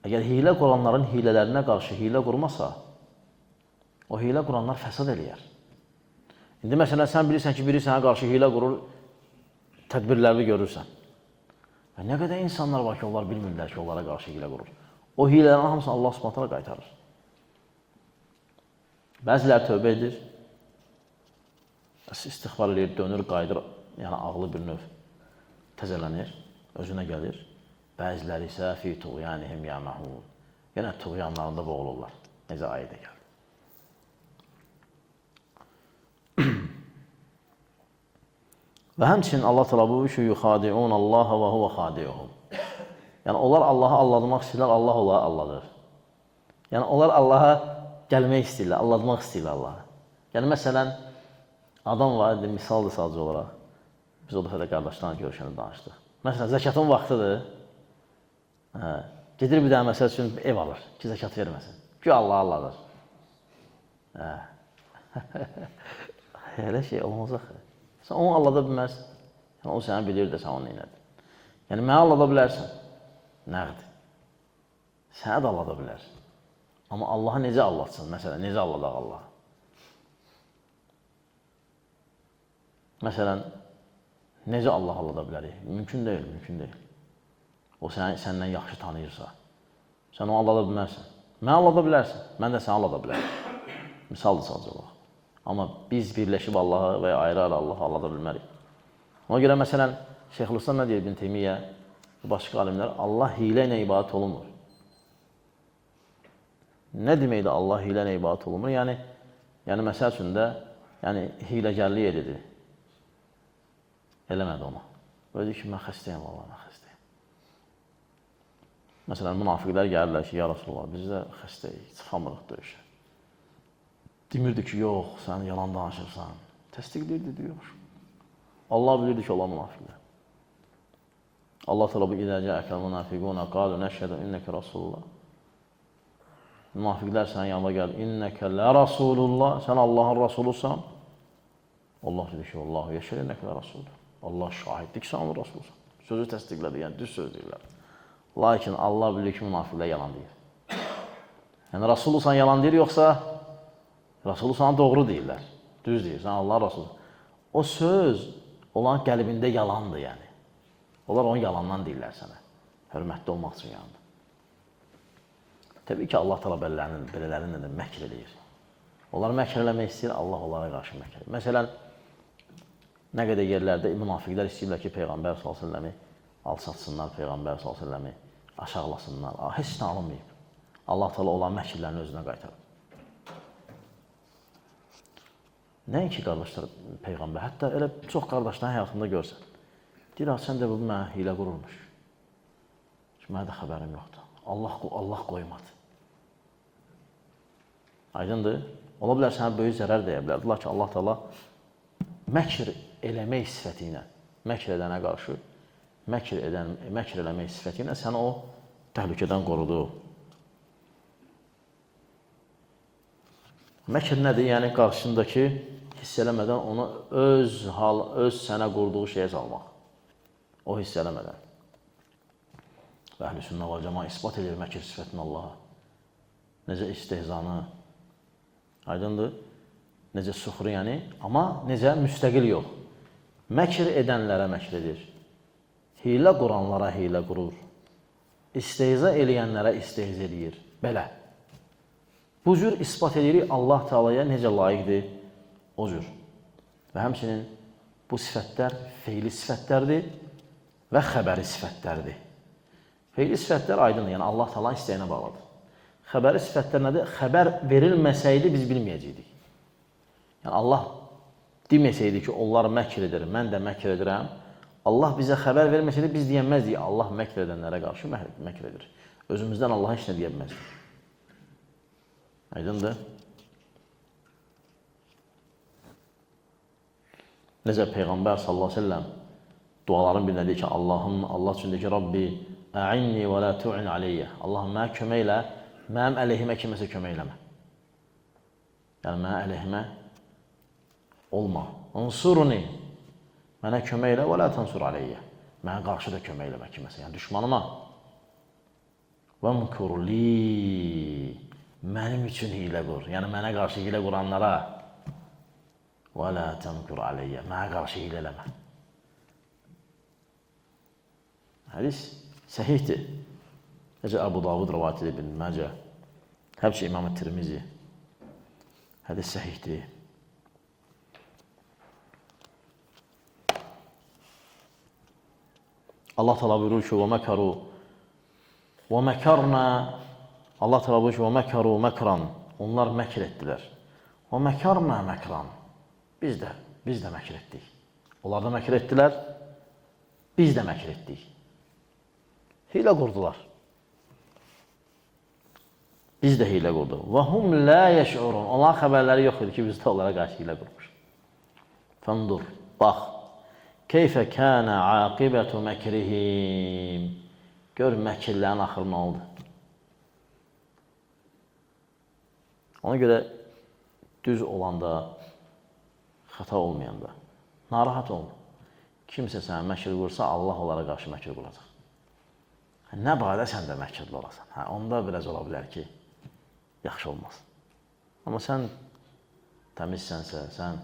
əgər hilə quranların hilələrinə qarşı hilə qurmasa, o hilə quranlar fəsad eləyər. İndi məsələn, sən bilirsən ki, biri sənə qarşı hilə qurur, tədbirlərini görürsən. Və nə qədər insanlar var ki, onlar bilmirlər ki, onlara qarşı hilə qurur. O hilələrin hamısını Allah Subhanahu taala qaytarır. Bəziləri tövbə edir, istiğfar edir, dönür, qayıdır, yəni ağlı bir növ təzələnir, özünə gəlir. Bəziləri isə fi tuğyanihim yəməhun. Yenə tuğyanlarında boğulurlar. Necə ayədə gəlir. Və həmçinin Allah təala buyurur ki, yuxadiun Allaha və huve xadiuhum. Yəni onlar Allahı aldatmaq istəyirlər, Allah onları aldadır. Yəni onlar Allaha gəlmək istəyirlər, aldatmaq istəyirlər Allahı. Yəni məsələn adam var, misaldır sadəcə olaraq. Biz o dəfə də qardaşlarla görüşəndə danışdıq. Məsələn zəkatın vaxtıdır. Gedir bir dənə məsəl üçün ev alır ki, zəkat verməsin. Ki Allah aldadır. Elə şey olmaz axı. Sən onu allada bilmərsən. Yəni, o səni bilir də sən onu neynədin. Yəni, mənə allada bilərsən. Nəqdir. Sənə də allada bilərsən. Amma Allahı necə allatsın? Məsələn, necə alladaq Allahı? Məsələn, necə Allah allada bilərik? Mümkün deyil, mümkün deyil. O səndən yaxşı tanıyırsa, sən onu allada bilmərsən. Mən allada bilərsən, mən də səni allada bilərəm. Misaldır sadəcə olaraq. Amma biz birləşib Allahı və ya ayrı-ayrı Allahı allada bilmərik. Ona görə, məsələn, Şeyxülislam nə deyir İbn Teymiyyə, başqa alimlər, Allah hilə ilə ibadət olunmur. Nə deməkdir Allah hilə ilə ibadət olunmur? Yəni məsəl üçün də, hiləgərlik edir. Eləmədi onu. Böyle deyir ki, mən xəstəyəm, Allah, mən xəstəyəm. Məsələn, münafiqlər gəlirlər ki, ya Rasulullah, biz də xəstəyik, çıxamırıq döyüşə. Demirdi ki, yox, sən yalan danışırsan. Təsdiqləyirdi, diyor. Allah bilirdi ki, Allah münafiqlər. Allah təala bu idəcə əkəl münafiquna qalu nəşhədə innəkə Rasulullah. Münafiqlər sənin yanına gəldi. İnnəkə lə Rasulullah. Sən Allahın Rasulusan. Allah dedi ki, Allahu yeşir innəkə lə Rasulullah. Allah şahiddir ki, sən onun Rasulusan. Sözü təsdiqlədi, yəni düz söz deyirlər. Lakin Allah bilir ki, münafiqlər yalan deyir. Yəni Rasulusan yalan deyir, yoxsa Rasulusan doğru deyirlər. Düz deyir, sən Allahın Rasulusan. O söz olan qəlbində yalandır, yəni. Onlar onu yalandan deyirlər sənə. Hörmətli olmaq üçün yanında. Təbii ki, Allah təala belələrini də məkr eləyir. Onlar məkr eləmək istəyir, Allah onlara qarşı məkr eləyir. Məsələn, nə qədər yerlərdə münafiqlər istəyirlər ki, Peyğəmbər s.ə.v-i alçatsınlar, Peyğəmbər s.ə.v-i aşağılasınlar. Heç nə alınmayıb. Allah təala olan məkrlərini özünə qaytarıb. Nəinki qardaşlar Peyğəmbər, hətta elə çox qardaşların həyatında görsən. Deyir, sən də bu mənə hilə qurulmuş. Mənə də xəbərim yoxdur. Allah qoymadı. Aydındır. Ola bilər sənə böyük zərər deyə bilər. Lakin Allah təala məkr eləmək sifəti ilə, məkr edənə qarşı, məkr eləmək sifəti ilə səni o təhlükədən qorudu. Məkr nədir? Yəni, qarşındakı hiss eləmədən onu öz sənə qurduğu şeyə salmaq. O hiss eləmədən. Və Əhl-i Sünnə və Cəma isbat edir məkr sifətini Allaha. Necə istehzanı, aydındır, necə suxru, yəni, amma necə müstəqil yox. Məkr edənlərə məkr edir. Hilə quranlara hilə qurur. İstehza eləyənlərə istehza edir. Belə. Bu cür isbat edirik Allah Teala'ya necə layiqdir o cür. Və həmçinin bu sifətlər feili sifətlərdir və xəbəri sifətlərdir. Feili sifətlər aydındır, yəni Allah Teala istəyinə bağlıdır. Xəbəri sifətlər nədir? Xəbər verilməsəydi biz bilməyəcəkdik. Yəni Allah deməsəydi ki, onlar məkr edir, mən də məkr edirəm. Allah bizə xəbər verməsəydi biz deyənməzdik, Allah məkr edənlərə qarşı məkr edir. Özümüzdən Allaha heç nə deyə bilməzdik. Aydındır. Necə Peyğəmbər sallallahu əleyhi və səlləm duaların birində deyir ki, Allahım, Allah üçün deyir ki, Rabbi, ə'inni və la tu'in aleyyə. Allahım, mənə kömək elə, mənim əleyhimə kiməsə kömək eləmə. Yəni, mənə əleyhimə olma. Unsuruni, mənə kömək elə və la tansur aleyyə. Mənə qarşı da kömək eləmə kiməsə, yəni düşmanıma. Və mkurli, mənim üçün hilə qur, yəni mənə qarşı hilə quranlara. Və la tamkur aleyyə, mənə qarşı hilə eləmə. Hədis səhihdir. Necə Əbu Davud rivayət edir, İbn Məcə, həmçinin İmam Tirmizi. Hədis səhihdir. Allah Teala buyurur ki, və məkəru və məkərnə, Allah Teala buyurur ki, və məkəru məkran, onlar məkr etdilər. Və məkərnə məkran, biz də məkr etdik. Onlar da məkr etdilər, biz də məkr etdik. Hilə qurdular. Biz də hilə qurduq. Və hum lə yeş'urun. Onların xəbərləri yox idi ki, biz də onlara qarşı hilə qurmuş. Fəndur, bax. Keyfə kənə aqibətu məkrihim. Gör, məkirlərin axırı nə oldu? Ona görə düz olanda, xəta olmayanda, narahat olma. Kimsə sənə məkir qursa, Allah onlara qarşı məkir quracaq. Nə barədə sən də məkirli olasan? Onda biraz ola bilər ki, yaxşı olmaz. Amma sən təmizsənsə, sən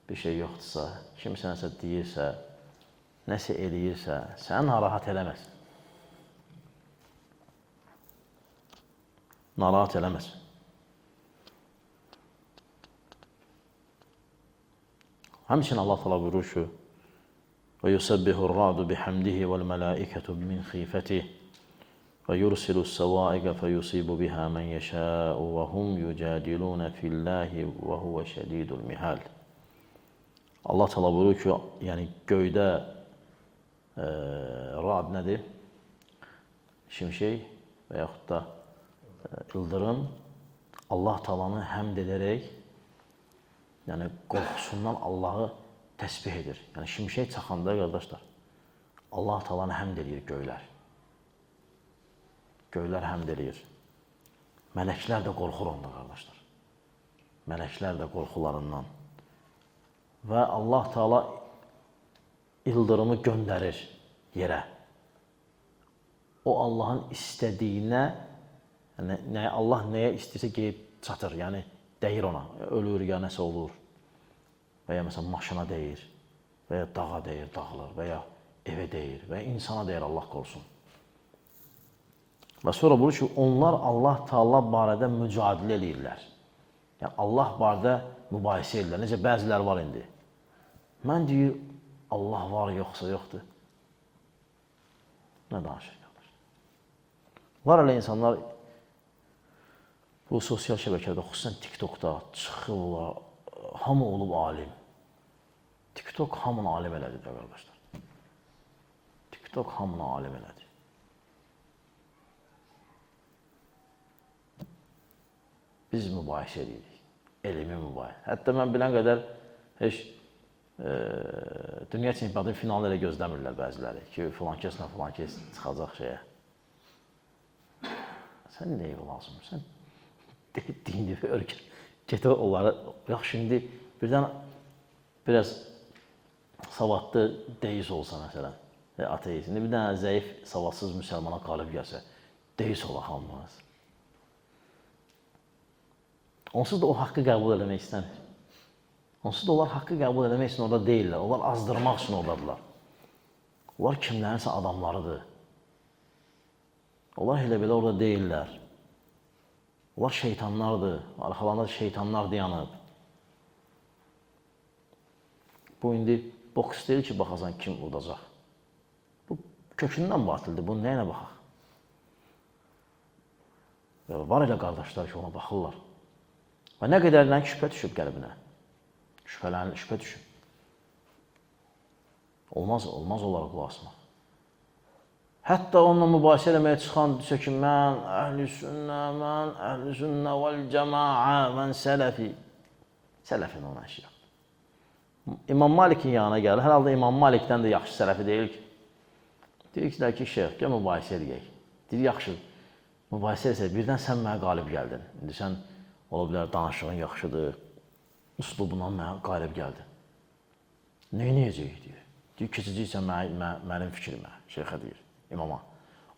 bir şey yoxdursa, kimsənsə deyirsə, nəsə eləyirsə, səni narahat eləməz. Narahat eləməz. Həmçinin Allah təala buyurur ki: "Və yusabbihu'r-ra'du bihamdihi vel-melâiketu min xifetihi və yursilu's-savâ'iqa feyusibu biha men yeşâ'u və hum yucadilûne fillâhi və huve şedîdul mihâl." Allah təala buyurur ki, yəni göydə ra'd nədir? Şimşək və yaxud da ildırım Allah təalanı həmd edərək, yəni qorxusundan Allahı təsbih edir. Yəni şimşək çaxanda qardaşlar, Allah təalanı həmd edir göylər. Göylər həmd edir. Mələklər də qorxur onda qardaşlar. Mələklər də qorxularından. Və Allah təala ildırımı göndərir yerə. O Allahın istədiyinə, yəni Allah nəyə istəyirsə gəlib çatır, yəni dəyir ona, ölür ya nəsə olur. Və ya məsələn maşına deyir, və ya dağa deyir, dağılır, və ya evə deyir, və ya insana deyir, Allah qorusun. Və sonra buyurur ki, onlar Allah Taala barədə mücadilə edirlər. Yəni Allah barədə mübahisə edirlər. Necə bəzilər var indi. Mən deyir, Allah var yoxsa yoxdur. Nə danışır qardaş? Var elə insanlar bu sosial şəbəkələrdə, xüsusən TikTokda çıxırlar, hamı olub alim. TikTok hamını alim elədi də qardaşlar. TikTok hamını alim elədi. Biz mübahisə edirik, elmi mübahisə. Hətta mən bilən qədər heç dünya çempionatının finalını elə gözləmirlər bəziləri ki, filan kəslə filan kəs çıxacaq şeyə. Sən nəyə lazımdır? Sən dini və örgün. Get onları, yaxşı şimdi birdən biraz savadlı deist olsa məsələn, ateist. İndi bir dənə zəif, savadsız müsəlmana qalib gəlsə, deist ola hamımız. Onsuz da o haqqı qəbul eləmək istəmir. Onsuz da onlar haqqı qəbul eləmək üçün orada deyirlər. Onlar azdırmaq üçün oradadılar. Onlar kimlərinsə adamlarıdır. Onlar elə belə orada deyirlər. Onlar şeytanlardır. Arxalarında şeytanlar dayanıb. Bu indi boks deyil ki, baxasan kim udacaq. Bu kökündən batildir. Bunun nəyinə baxaq? Var elə qardaşlar ki, ona baxırlar. Və nə qədərlə şübhə düşüb qəlbinə. Şübhə düşüb. Olmaz onlara qulaq asmaq. Hətta onunla mübahisə eləməyə çıxan desə ki, mən əhl-i sünnə vəl-cəmaə, mən sələfi. Sələfin ona işi yoxdur. İmam Malikin yanına gəlir. Hər halda İmam Malikdən də yaxşı sələfi deyil ki. Deyir ki, şeyh, gəl mübahisə edək. Deyir, yaxşı, mübahisə eləsək, birdən sən mənə qalib gəldin. İndi sən, ola bilər, danışığın yaxşıdır, üslubundan mənə qalib gəldin. Neynəyəcəyik, deyir. Deyir, keçəcəksən mənim fikrimə, şeyxə deyir, imama.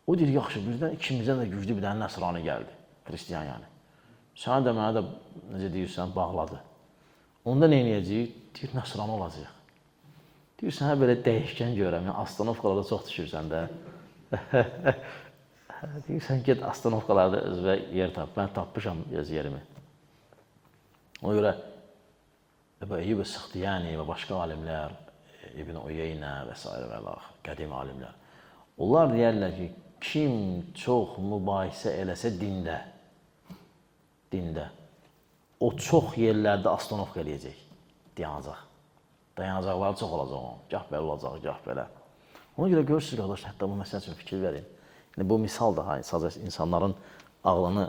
O deyir, yaxşı, birdən ikimizdən də güclü bir dənə nəsrani gəldi, xristiyan yəni. Sənə də mənə də, necə deyirsən, bağladı. Onda neynəyəcəyik? Deyir, nəsrani olacaq. Deyir, sənə belə dəyişkən görəm, yəni astanovkalarda çox düşürsən də. Deyir, sən get astanovkalarda özvə yer tap, mən tapmışam öz yerimi. Ona görə Əbu Eyyub Sıxtiyani və başqa alimlər, İbn Uyeynə və s. və qədim alimlər, onlar deyərlər ki, kim çox mübahisə eləsə dində, o çox yerlərdə astanovka eləyəcək, dayanacaq. Dayanacaqları çox olacaq onun, gah belə olacaq, gah belə. Ona görə görürsünüz, qardaş, hətta bu məsələ üçün fikir verin. Bu misal da sadəcə insanların ağlını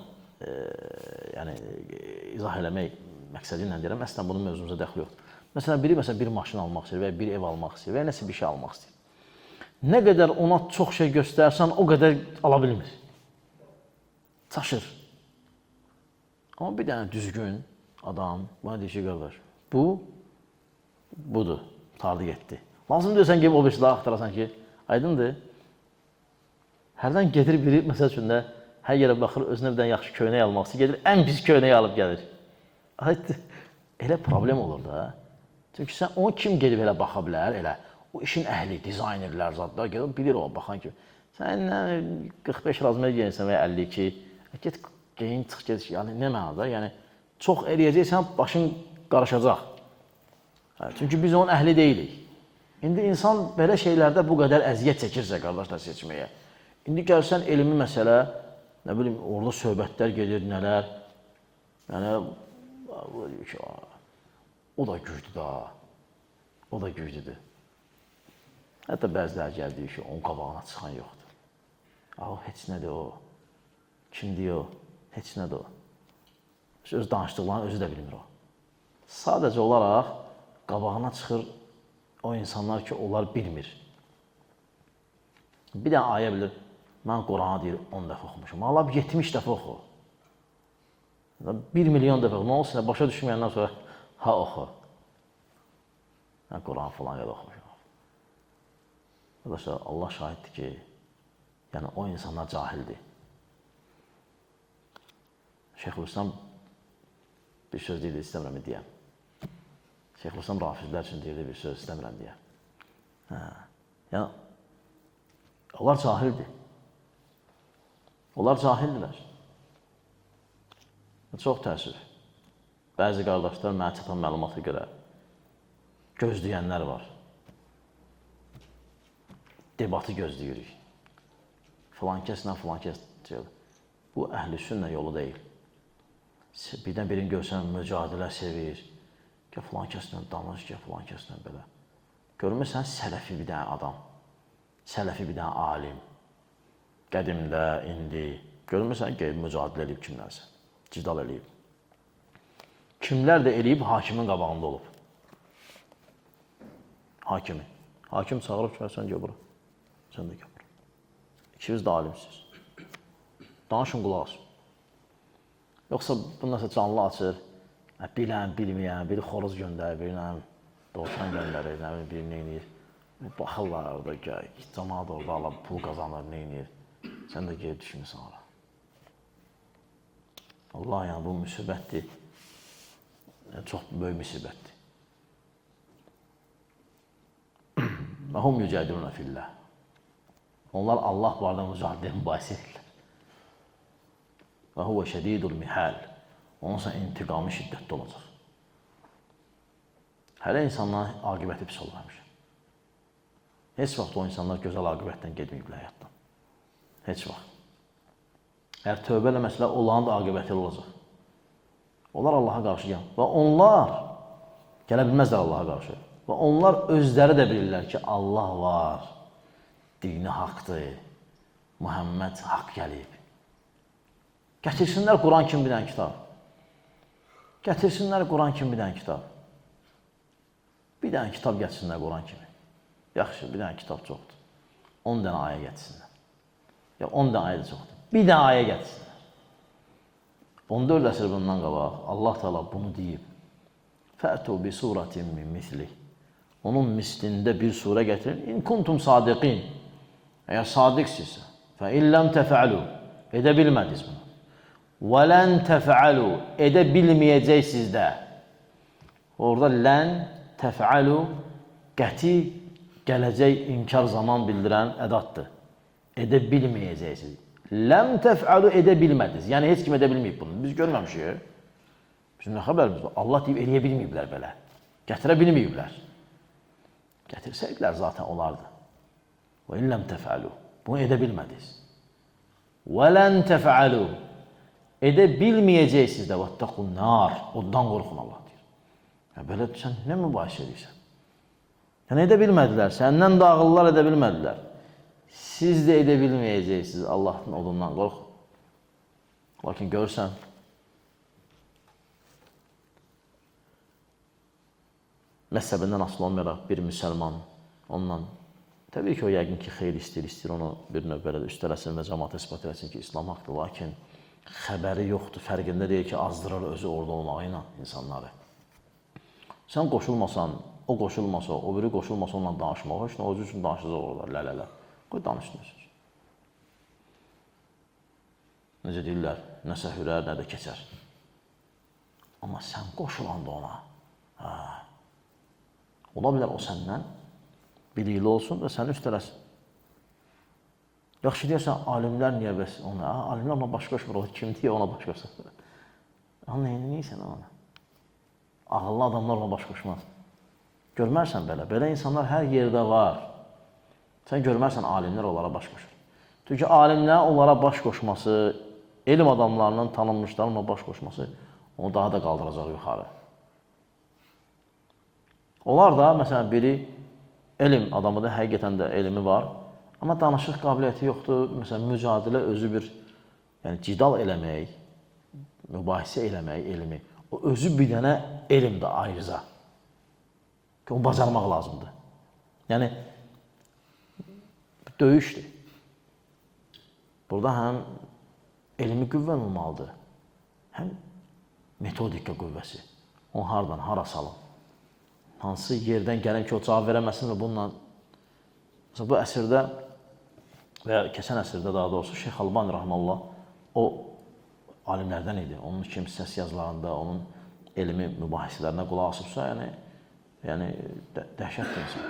izah eləmək məqsədi ilə deyirəm, əslən bunun mövzumuza dəxli yoxdur. Məsələn, biri bir maşın almaq istəyir və ya bir ev almaq istəyir və ya nəsə bir şey almaq istəyir. Nə qədər ona çox şey göstərsən, o qədər ala bilmir. Çaşır. Amma bir dənə düzgün adam, bana deyir ki, qardaş, budur, tardı getdi. Lazım deyirsən ki, o bir şey daha axtarasan ki, aydındır. Hərdən gedir biri, məsəl üçün də, hər yerə baxır, özünə bir dənə yaxşı köynək almaq istəyir, gedir, ən pis köynəyi alıb gəlir. Elə problem olur da. Çünki sən onu kim gedib elə baxa bilər, elə o işin əhli, dizaynerlər, zadlar gedib, bilir o baxan kimi. Sən 45 razmər geyinsən və ya 52, get geyin, çıx, get, yəni nə mənada, yəni çox eləyəcəksən, başın qarışacaq. Çünki biz onun əhli deyilik. İndi insan belə şeylərdə bu qədər əziyyət çəkirsə, qardaşlar seçməyə. İndi gəlsən elmi məsələ, nə bilim, orada söhbətlər gedir, nələr. Yəni, o da gücdür da. O da gücdür. Hətta bəziləri gəldiyi ki, onun qabağına çıxan yoxdur. O, heç nədir o. Kimdir o? Heç nədir o. Öz danışdıqlarını özü də bilmir o. Sadəcə olaraq qabağına çıxır o insanlar ki, onlar bilmir. Bir dənə ayə bilir, mən Quranı deyir 10 dəfə oxumuşum. Allah 70 dəfə oxu. 1 milyon dəfə oxu. Nə olsun, başa düşməyəndən sonra ha oxu. Mən Quranı falan qədər oxumuşum. Arkadaşlar, Allah şahiddir ki, yəni o insanlar cahildir. Şeyxülislam bir söz deyildi, istəmirəm deyəm. Şeyxülislam rafizlər üçün deyildi bir söz, istəmirəm deyəm. Yəni, onlar cahildir. Onlar cahildirlər. Çox təəssüf. Bəzi qardaşlar mənə çatan məlumata görə gözləyənlər var. Debatı gözləyirik. Filan kəslə, filan kəs deyil. Bu əhl-i sünnə yolu deyil. Birdən birini görsən, mücadilə sevir. Gəl filan kəslə danış, gəl filan kəslə belə. Görmürsən, sələfi bir dənə adam. Sələfi bir dənə alim. Qədimdə, indi. Görmürsən, gəlib mücadilə edib kimlərsə. Cidal eləyib. Kimlər də eləyib, hakimin qabağında olub. Hakimi. Hakim çağırıb ki, sən gəl bura. Sən də gəl bura. İkiniz də alimsiz. Danışın, qulaq asın. Yoxsa bundan sonra canlı açır. Bilən, bilməyən, biri xoruz göndərir, biri dovşan göndərir, biri neynir. Baxırlar orada, cəmaat orada alıb, pul qazanır, neynir. Sən də gəlib düşünürsən ora. Allah, yəni bu müsibətdir. Çox böyük müsibətdir. Və hum yücədilunə fillah. Onlar Allah barədə mübahisə edirlər. Və huvə şədidul mihal. Onunsa intiqamı şiddətli olacaq. Hələ insanların aqibəti pis olmamış. Heç vaxt o insanlar gözəl aqibətdən gedməyiblər həyatdan. Heç vaxt. Əgər tövbə eləməsələr, onların da aqibəti olacaq. Onlar Allaha qarşı gəlir. Və onlar gələ bilməzlər Allaha qarşı. Və onlar özləri də bilirlər ki, Allah var, dini haqdır, Muhammed haqq gəlib. Gətirsinlər Quran kimi bir dənə kitab. Gətirsinlər Quran kimi bir dənə kitab. Bir dənə kitab gətirsinlər Quran kimi. Yaxşı, bir dənə kitab çoxdur. 10 dənə ayə gətirsinlər. Ya 10 dənə ayə də çoxdur. Bir dənə ayə gətirsinlər. 14 əsr bundan qabaq Allah Teala bunu deyib. Fətu bi suratin min misli. Onun mislində bir surə gətirin. İn kuntum sadiqin. Əgər sadiqsizsə. Fə illəm təfəalu. Edə bilmədiniz bunu. Və lən təfəalu. Edə bilməyəcəksiniz də. Orada lən təfəalu qəti gələcək inkar zaman bildirən ədatdır. Edə bilməyəcəksiniz. Ləm təfəalu edə bilmədiniz. Yəni, heç kim edə bilməyib bunu. Biz görməmişik. Bizim nə xəbərimiz var? Allah deyib, eləyə bilməyiblər belə. Gətirə bilməyiblər. Gətirsəydilər zaten olardı. Və illəm təfəalu. Bunu edə bilmədiniz. Və lən təfəalu. Edə bilməyəcəksiniz də. Vəttəqun nar. Ondan qorxun Allah deyir. Ya, belə sən nə mübahisə edirsən? Yəni, edə bilmədilər. Səndən də ağıllar edə bilmədilər. Siz də edə bilməyəcəksiniz. Allahın odundan qorxun. Lakin görsən, məzhəbindən asılı olmayaraq bir müsəlman ondan, təbii ki, o yəqin ki, xeyir istəyir, onu bir növ belə üstələsin və cəmaata ispat eləsin ki, İslam haqdır, lakin xəbəri yoxdur, fərqində deyil ki, azdırır özü orada olmağı ilə insanları. Sən qoşulmasan, o qoşulmasa, o biri qoşulmasa onunla danışmağı, o özü üçün danışacaq orada, lələ. Qoy danışdınız. necə deyirlər, nəsə hürər, nə də keçər. Amma sən qoşulanda ona, ola bilər o səndən bilikli olsun və səni üstələsin. Yaxşı deyərsən, alimlər niyə bəs ona? Alimlər ona baş qoşmur, o kim deyə ona baş qoşur? Neysən ona? Ağıllı adamlar ona baş qoşmaz. Görmərsən belə, belə insanlar hər yerdə var. Sən görmərsən, alimlər onlara baş qoşur. Çünki alimlər onlara baş qoşması, elm adamlarının, tanınmışların ona baş qoşması onu daha da qaldıracaq yuxarı. Onlar da, məsələn, biri elm adamıdır, həqiqətən də elmi var, amma danışıq qabiliyyəti yoxdur. Məsələn, mücadilə özü bir, yəni cidal eləmək, mübahisə eləmək elmi, o özü bir dənə elmdir ayrıca. Onu bacarmaq lazımdır. Yəni, döyüşdür. Burada həm elmi qüvvən olmalıdır, həm metodika qüvvəsi. Onu haradan, hara salın. Hansı yerdən gələn ki, o cavab verəməsin və bununla... Məsələn, bu əsrdə və ya keçən əsrdə daha doğrusu Şeyx Albani Rəhməllah o alimlərdən idi. Onun kimsəs yazılarında, onun elmi mübahisələrinə qulaq asıbsa, yəni dəhşətdir insan.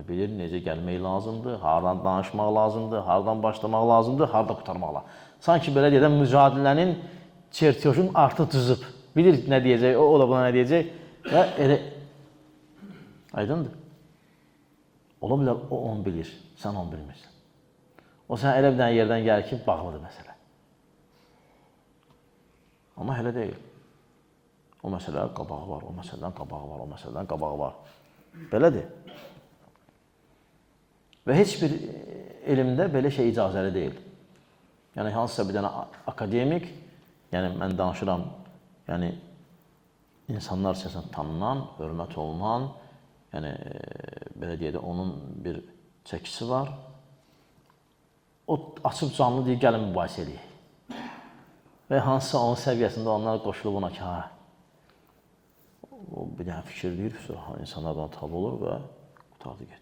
Bilir necə gəlmək lazımdır, haradan danışmaq lazımdır, haradan başlamaq lazımdır, harada qutarmaq lazımdır. Sanki belə deyədən mücadilənin çertiyojun artıq düzüb. Bilir nə deyəcək, o da buna nə deyəcək və elə... Aydındır. Ola bilər, o onu bilir, sən onu bilmirsən. O sən elə bir dənə yerdən gəlir ki, bağlıdır məsələ. Amma elə deyil. O məsələ qabağı var, o məsələdən qabağı var, o məsələdən qabağı var. Belədir. Və heç bir elmdə belə şey icazəli deyil. Yəni, hansısa bir dənə akademik, yəni mən danışıram, yəni insanlar səsən tanınan, hörmət olunan, yəni belə deyək də onun bir çəkisi var. O açıb canlı deyir, gəlin mübahisə eləyək. Və hansısa onun səviyyəsində onlar qoşulub ona ki, o bir dənə fikir deyir, insanlardan tabi olur və qutardı getdi.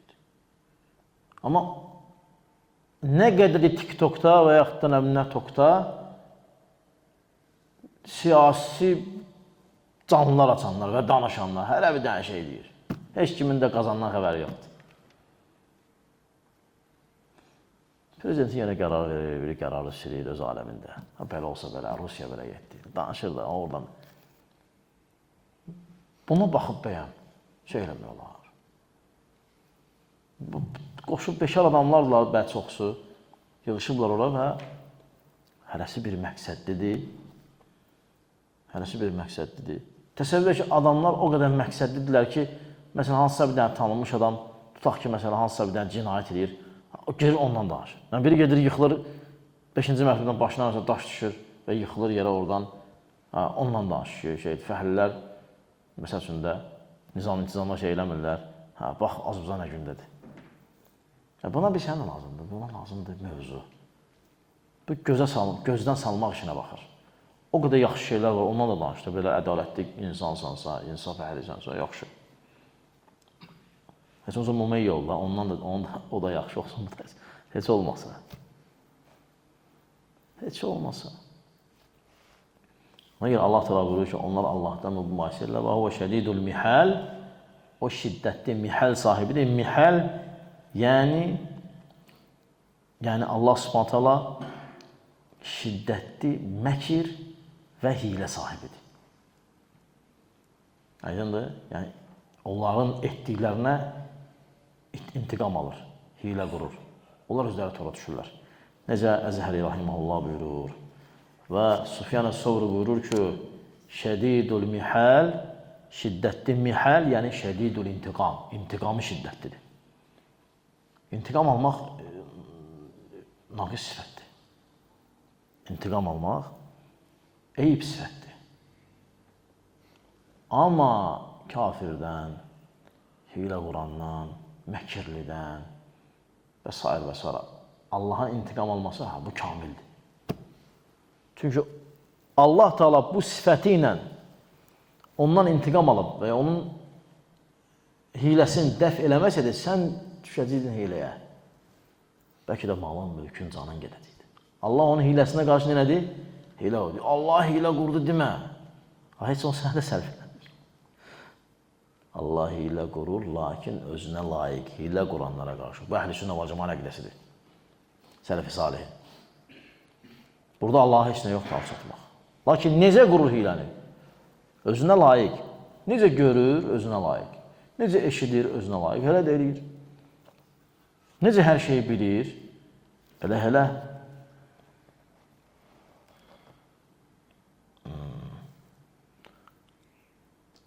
Amma nə qədər TikTokda və yaxud da nə tokda siyasi canlılar açanlar və danışanlar hələ bir dənə şey deyir. Heç kimin də qazandan xəbəri yoxdur. Prezidentin yenə qərar verir, bir qərarı silir öz aləmində. Belə olsa belə, Rusiya belə getdi. Danışır da oradan. Buna baxıb bəyən şey eləmək olar. Qoşub beşər adamlarla bəlkə çoxsu yığışıblar ora və hərəsi bir məqsədlidir. Hərəsi bir məqsədlidir. Təsəvvür ki, adamlar o qədər məqsədlidirlər ki, məsələn, hansısa bir dənə tanınmış adam, tutaq ki, məsələn, hansısa bir dənə cinayət edir, o gedir ondan danışır. Yəni, biri gedir, yıxılır, 5-ci mərtəbədən başına daş düşür və yıxılır yerə oradan, ondan danışır. Fəhlilər, məsəl üçün də, nizam-intizamla şey eləmirlər, bax, Azərbaycan nə gündədir. Buna bir sənə lazımdır, buna lazımdır mövzu. Bu gözdən salmaq işinə baxır. O qədər yaxşı şeylər var, ondan da danışdı. Belə ədalətli insansansa, insaf əhlisənsə, yaxşı. Heç olsa Mumey yolla, o da yaxşı olsun. Heç olmasa. Heç olmasa. Ona görə Allah təala buyurur ki, onlar Allahdan mübahisə edirlər. Və o şədidul mihal, o şiddətli mihal sahibidir. Mihal, yəni Allah Subhanahu taala şiddətli məkir və hilə sahibidir. Aydındır? Yəni, onların etdiklərinə intiqam alır, hilə qurur. Onlar özləri tora düşürlər. Necə Əzhəri Rahiməhullah buyurur və Sufyan Əs-Savri buyurur ki, şədidul mihal, şiddətli mihal, yəni şədidul intiqam, intiqamı şiddətlidir. İntiqam almaq naqis sifətdir. İntiqam almaq eyib sifətdir. Amma kafirdən, hilə qurandan, məkirlidən və s. və s. Allahın intiqam alması, bu kamildir. Çünki Allah Teala bu sifəti ilə ondan intiqam alıb və onun hiləsini dəf eləməsədir, sən düşəcəkdin hiləyə. Bəlkə də malın, mülkün, canın gedəcəkdir. Allah onun hiləsinə qarşı nədir? Hilə o. Allah hilə qurdu demə. Heç o sənə də sərfləndir. Allah hilə qurur, lakin özünə layiq hilə quranlara qarşı. Bu əhl-i sünnə və cəmaət əqidəsidir. Sələf-i salihin. Burada Allaha heç nə yoxdur alçatmaq. Lakin necə qurur hiləni? Özünə layiq. Necə görür? Özünə layiq. Necə eşidir? Özünə layiq. Hələ də eləyir. Necə hər şeyi bilir? Elə.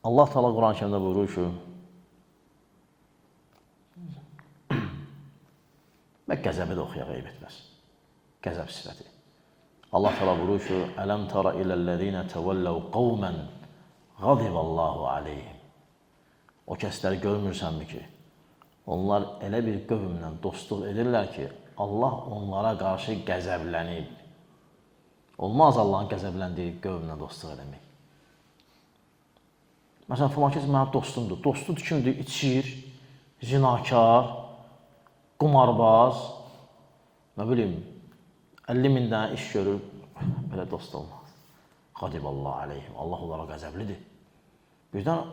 Allah Teala Quran-ı Kərimdə buyurur ki, və qəzəbi də oxuyaq, eyb etməz. Qəzəb sifəti. Allah Teala buyurur ki, ələm tara iləl-ləzīnə təvəlləv qavmən qadiballahu aleyhim. O kəsləri görmürsənmi ki, onlar elə bir qövmlə dostluq edirlər ki, Allah onlara qarşı qəzəblənib. Olmaz Allahın qəzəbləndiyi qövmlə dostluq eləmək. Məsələn, filan kəs mənim dostumdur. Dostu kimdir? İçir, zinakar, qumarbaz, nə bilim, 50 min dənə iş görür. Belə dost olmaz. Qadiballahu aleyhim. Allah onlara qəzəblidir. Birdən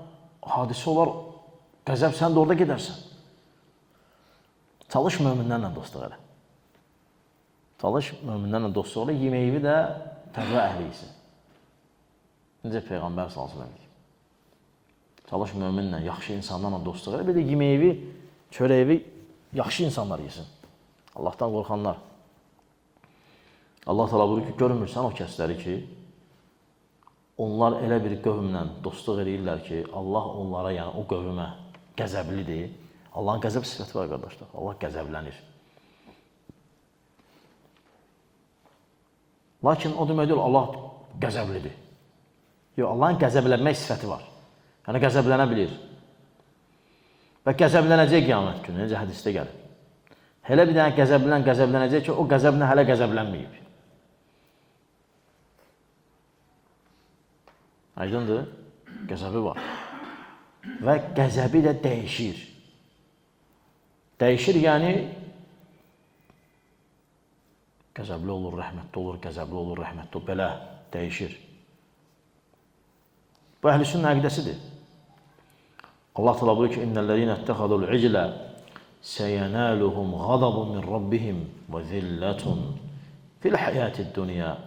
hadisə olar, qəzəb sən də orada gedərsən. Çalış möminlərlə dostluq elə. Çalış möminlərlə dostluq elə, yeməyi də təqva əhliysin. Necə Peyğəmbər sallallahu əleyhi və səlləm deyib. Çalış möminlə, yaxşı insanlarla dostluq elə, bir də yeməyi, çörəyi yaxşı insanlar yesin. Allahdan qorxanlar. Allah Teala buyurur ki, görmürsən o kəsləri ki, onlar elə bir qövmlə dostluq edirlər ki, Allah onlara, yəni o qövmə qəzəblidir. Allahın qəzəb sifəti var, qardaşlar. Allah qəzəblənir. Lakin o demək deyil, Allah qəzəblidir. Yox, Allahın qəzəblənmək sifəti var. Yəni, qəzəblənə bilir. Və qəzəblənəcək qiyamət günü, necə hədisdə gəlir. Hələ bir dənə qəzəblənəcək ki, o qəzəblə hələ qəzəblənməyib. Aydındır? Qəzəbi var. Və qəzəbi də dəyişir. Dəyişir, yəni qəzəbli olur, rəhmətli olur, qəzəbli olur, rəhmətli olur, belə dəyişir. Bu əhl-i sünnə əqidəsidir. Allah Teala buyurur ki, İnnellezîne ittehadul iclə seyyenâluhum ghadabun min rabbihim ve zilletun fil hayatid dunya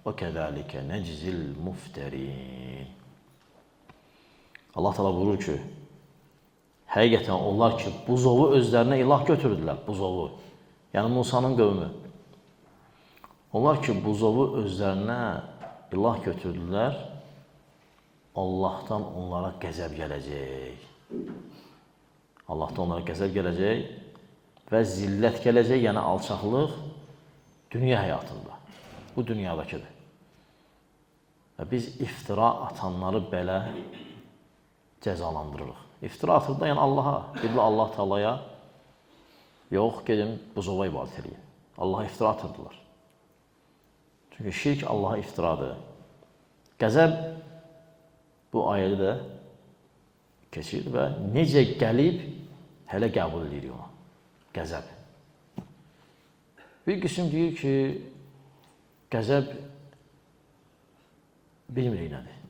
ve kezalike neczil mufterin. Allah Teala buyurur ki, həqiqətən onlar ki, buzovu özlərinə ilah götürdülər, buzovu. Yəni Musanın qövmü. Onlar ki, buzovu özlərinə ilah götürdülər, Allahdan onlara qəzəb gələcək. Allahdan onlara qəzəb gələcək və zillət gələcək, yəni alçaqlıq dünya həyatında. Bu dünyadakıdır. Və biz iftira atanları belə cəzalandırırıq. İftira atır da, yəni Allaha, gedilər Allah Teala'ya, yox, gedin buzova ibadət edin. Allaha iftira atırdılar. Çünki şirk Allaha iftiradır. Qəzəb bu ayədə də keçir və necə gəlib, hələ qəbul edir ona. Qəzəb. Bir qism deyir ki, qəzəb bilmirik nədir.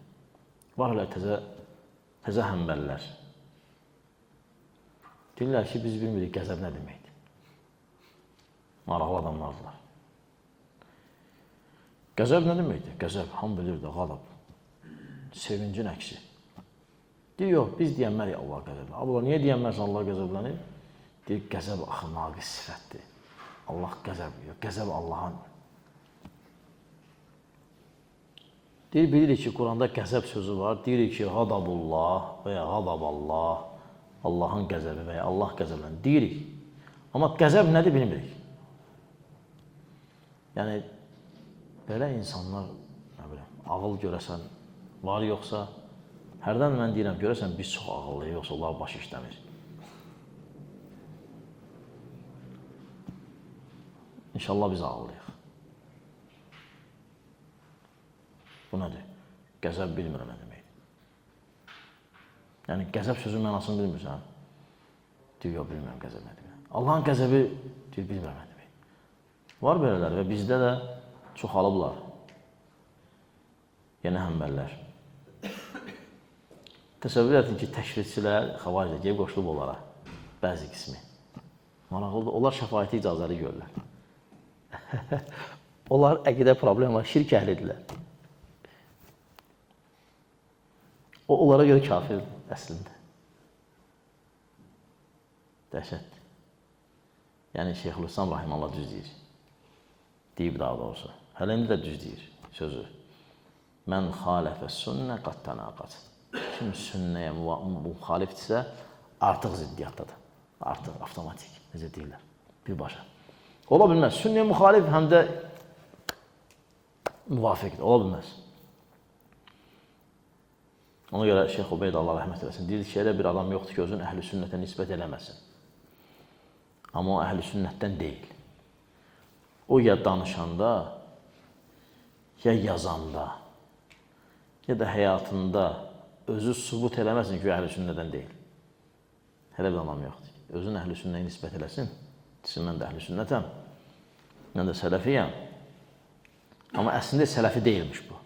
Var hələ təzə həmbəllər. Deyirlər ki, biz bilmirik qəzəb nə deməkdir. Maraqlı adamlardılar. Qəzəb nə deməkdir? Qəzəb, ham bilir də, qalab. Sevincin əksi. Deyir, yox, biz deyənməliyik Allah qəzəblənir. Allah, niyə deyənməlsən Allah qəzəblənir? Deyir, qəzəb axı naqis sifətdir. Allah qəzəb, yox, qəzəb Allahın. Deyir, bilirik ki, Quranda qəzəb sözü var. Deyirik ki, qadabullah və ya qadaballah, Allahın qəzəbi və ya Allah qəzəblənir. Deyirik. Amma qəzəb nədir bilmirik. Yəni, belə insanlar, nə biləm, ağıl görəsən, var yoxsa, hərdən mən deyirəm, görəsən biz çox ağıllıyıq, yoxsa onlar başı işləmir. İnşallah biz ağıllıyıq. Bu nədir? Qəzəb bilmirəm nə deməkdir. Yəni, qəzəb sözün mənasını bilmirsən. Deyir, yox, bilmirəm qəzəb nə deməkdir. Allahın qəzəbi, deyir, bilmirəm nə deməkdir. Var belələr və bizdə də çoxalıblar. Yenə həmbəllər. Təsəvvür edin ki, təşrifçilər xavaricə gəlib qoşulub onlara, bəzi qismi. Maraqlıdır, onlar şəfaəti icazəli görürlər. Onlar əqidə problemi var, şirk əhlidirlər. O, onlara görə kafirdir əslində. Dəhşətdir. Yəni, Şeyxülislam Rahimallah düz deyir. Deyib daha doğrusu. Hələ indi də düz deyir sözü. Mən xalifə sünnə qat tənaqat. Kim sünnəyə müxalifdirsə, artıq ziddiyyatdadır. Artıq avtomatik, necə deyirlər, birbaşa. Ola bilməz. Sünnəyə müxalif həm də müvafiqdir, ola bilməz. Ona görə Şeyx Ubeyd Allah rəhmət eləsin, deyir ki, elə bir adam yoxdur ki, özün əhl-i sünnətə nisbət eləməsin. Amma o əhl-i sünnətdən deyil. O ya danışanda, ya yazanda, ya da həyatında özü sübut eləməsin ki, əhl-i sünnədən deyil. Hələ bir anlam yoxdur. Özün əhl-i sünnəyə nisbət eləsin. Desin, mən də əhl-i sünnətəm, mən də sələfiyəm. Amma əslində sələfi deyilmiş bu.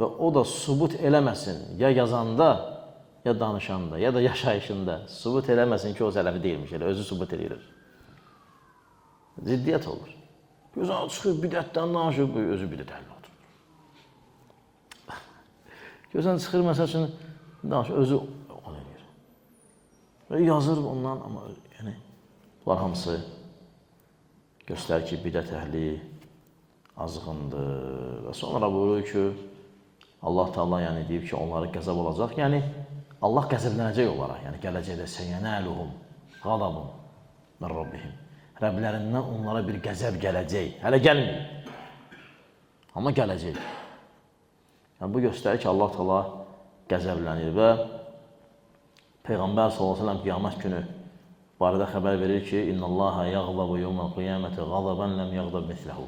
Və o da sübut eləməsin, ya yazanda, ya danışanda, ya da yaşayışında sübut eləməsin ki, o sələfi deyilmiş, elə özü sübut eləyir. Ziddiyyət olur. Gözəl çıxır, bidətdən danışır, özü bidət əhli oturur. Gözəl çıxır, məsəl üçün, danışır, özü onu eləyir. Və yazır ondan, amma yəni, bunlar hamısı göstərir ki, bidət əhli azğındır. Və sonra buyurur ki, Allah Teala yəni deyib ki, onları qəzəb olacaq. Yəni, Allah qəzəblənəcək onlara. Yəni, gələcəkdə səyənəluhum, qalabum, mən Rabbihim. Rəblərindən onlara bir qəzəb gələcək. Hələ gəlməyib. Amma gələcək. Yəni, bu göstərir ki, Allah Teala qəzəblənir və Peyğəmbər s.ə.v qiyamət günü barədə xəbər verir ki, İnna Allaha yağdabu yevməl qiyaməti qazaban ləm yağdab misləhu.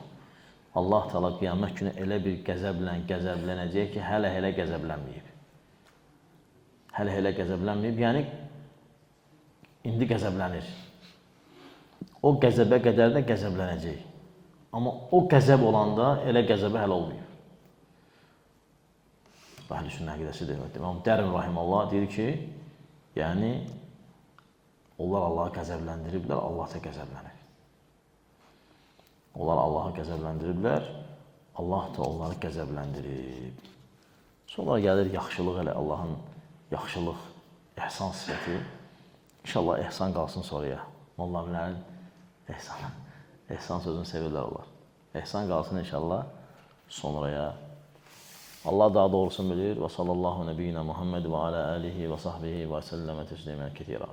Allah Teala qiyamət günü elə bir qəzəblənəcək ki, hələ qəzəblənməyib. Hələ qəzəblənməyib, yəni indi qəzəblənir. O qəzəbə qədər də qəzəblənəcək. Amma o qəzəb olanda elə qəzəbə hələ olmayıb. Əhl-i sünnə əqidəsidir. İmam Dərim Rahimallah deyir ki, yəni onlar Allahı qəzəbləndiriblər, Allah da qəzəblənir. Onlar Allahı qəzəbləndiriblər, Allah da onları qəzəbləndirib. Sonra gəlir yaxşılıq elə, Allahın yaxşılıq, ehsan sifəti. İnşallah ehsan qalsın sonraya. Mollavilərin ehsan sözünü sevirlər onlar. Ehsan qalsın inşallah sonraya. Allah daha doğrusunu bilir. Və sallallahu nəbiyyina Muhammed və alə alihi və sahbihi və səlləmə təslimən kethira.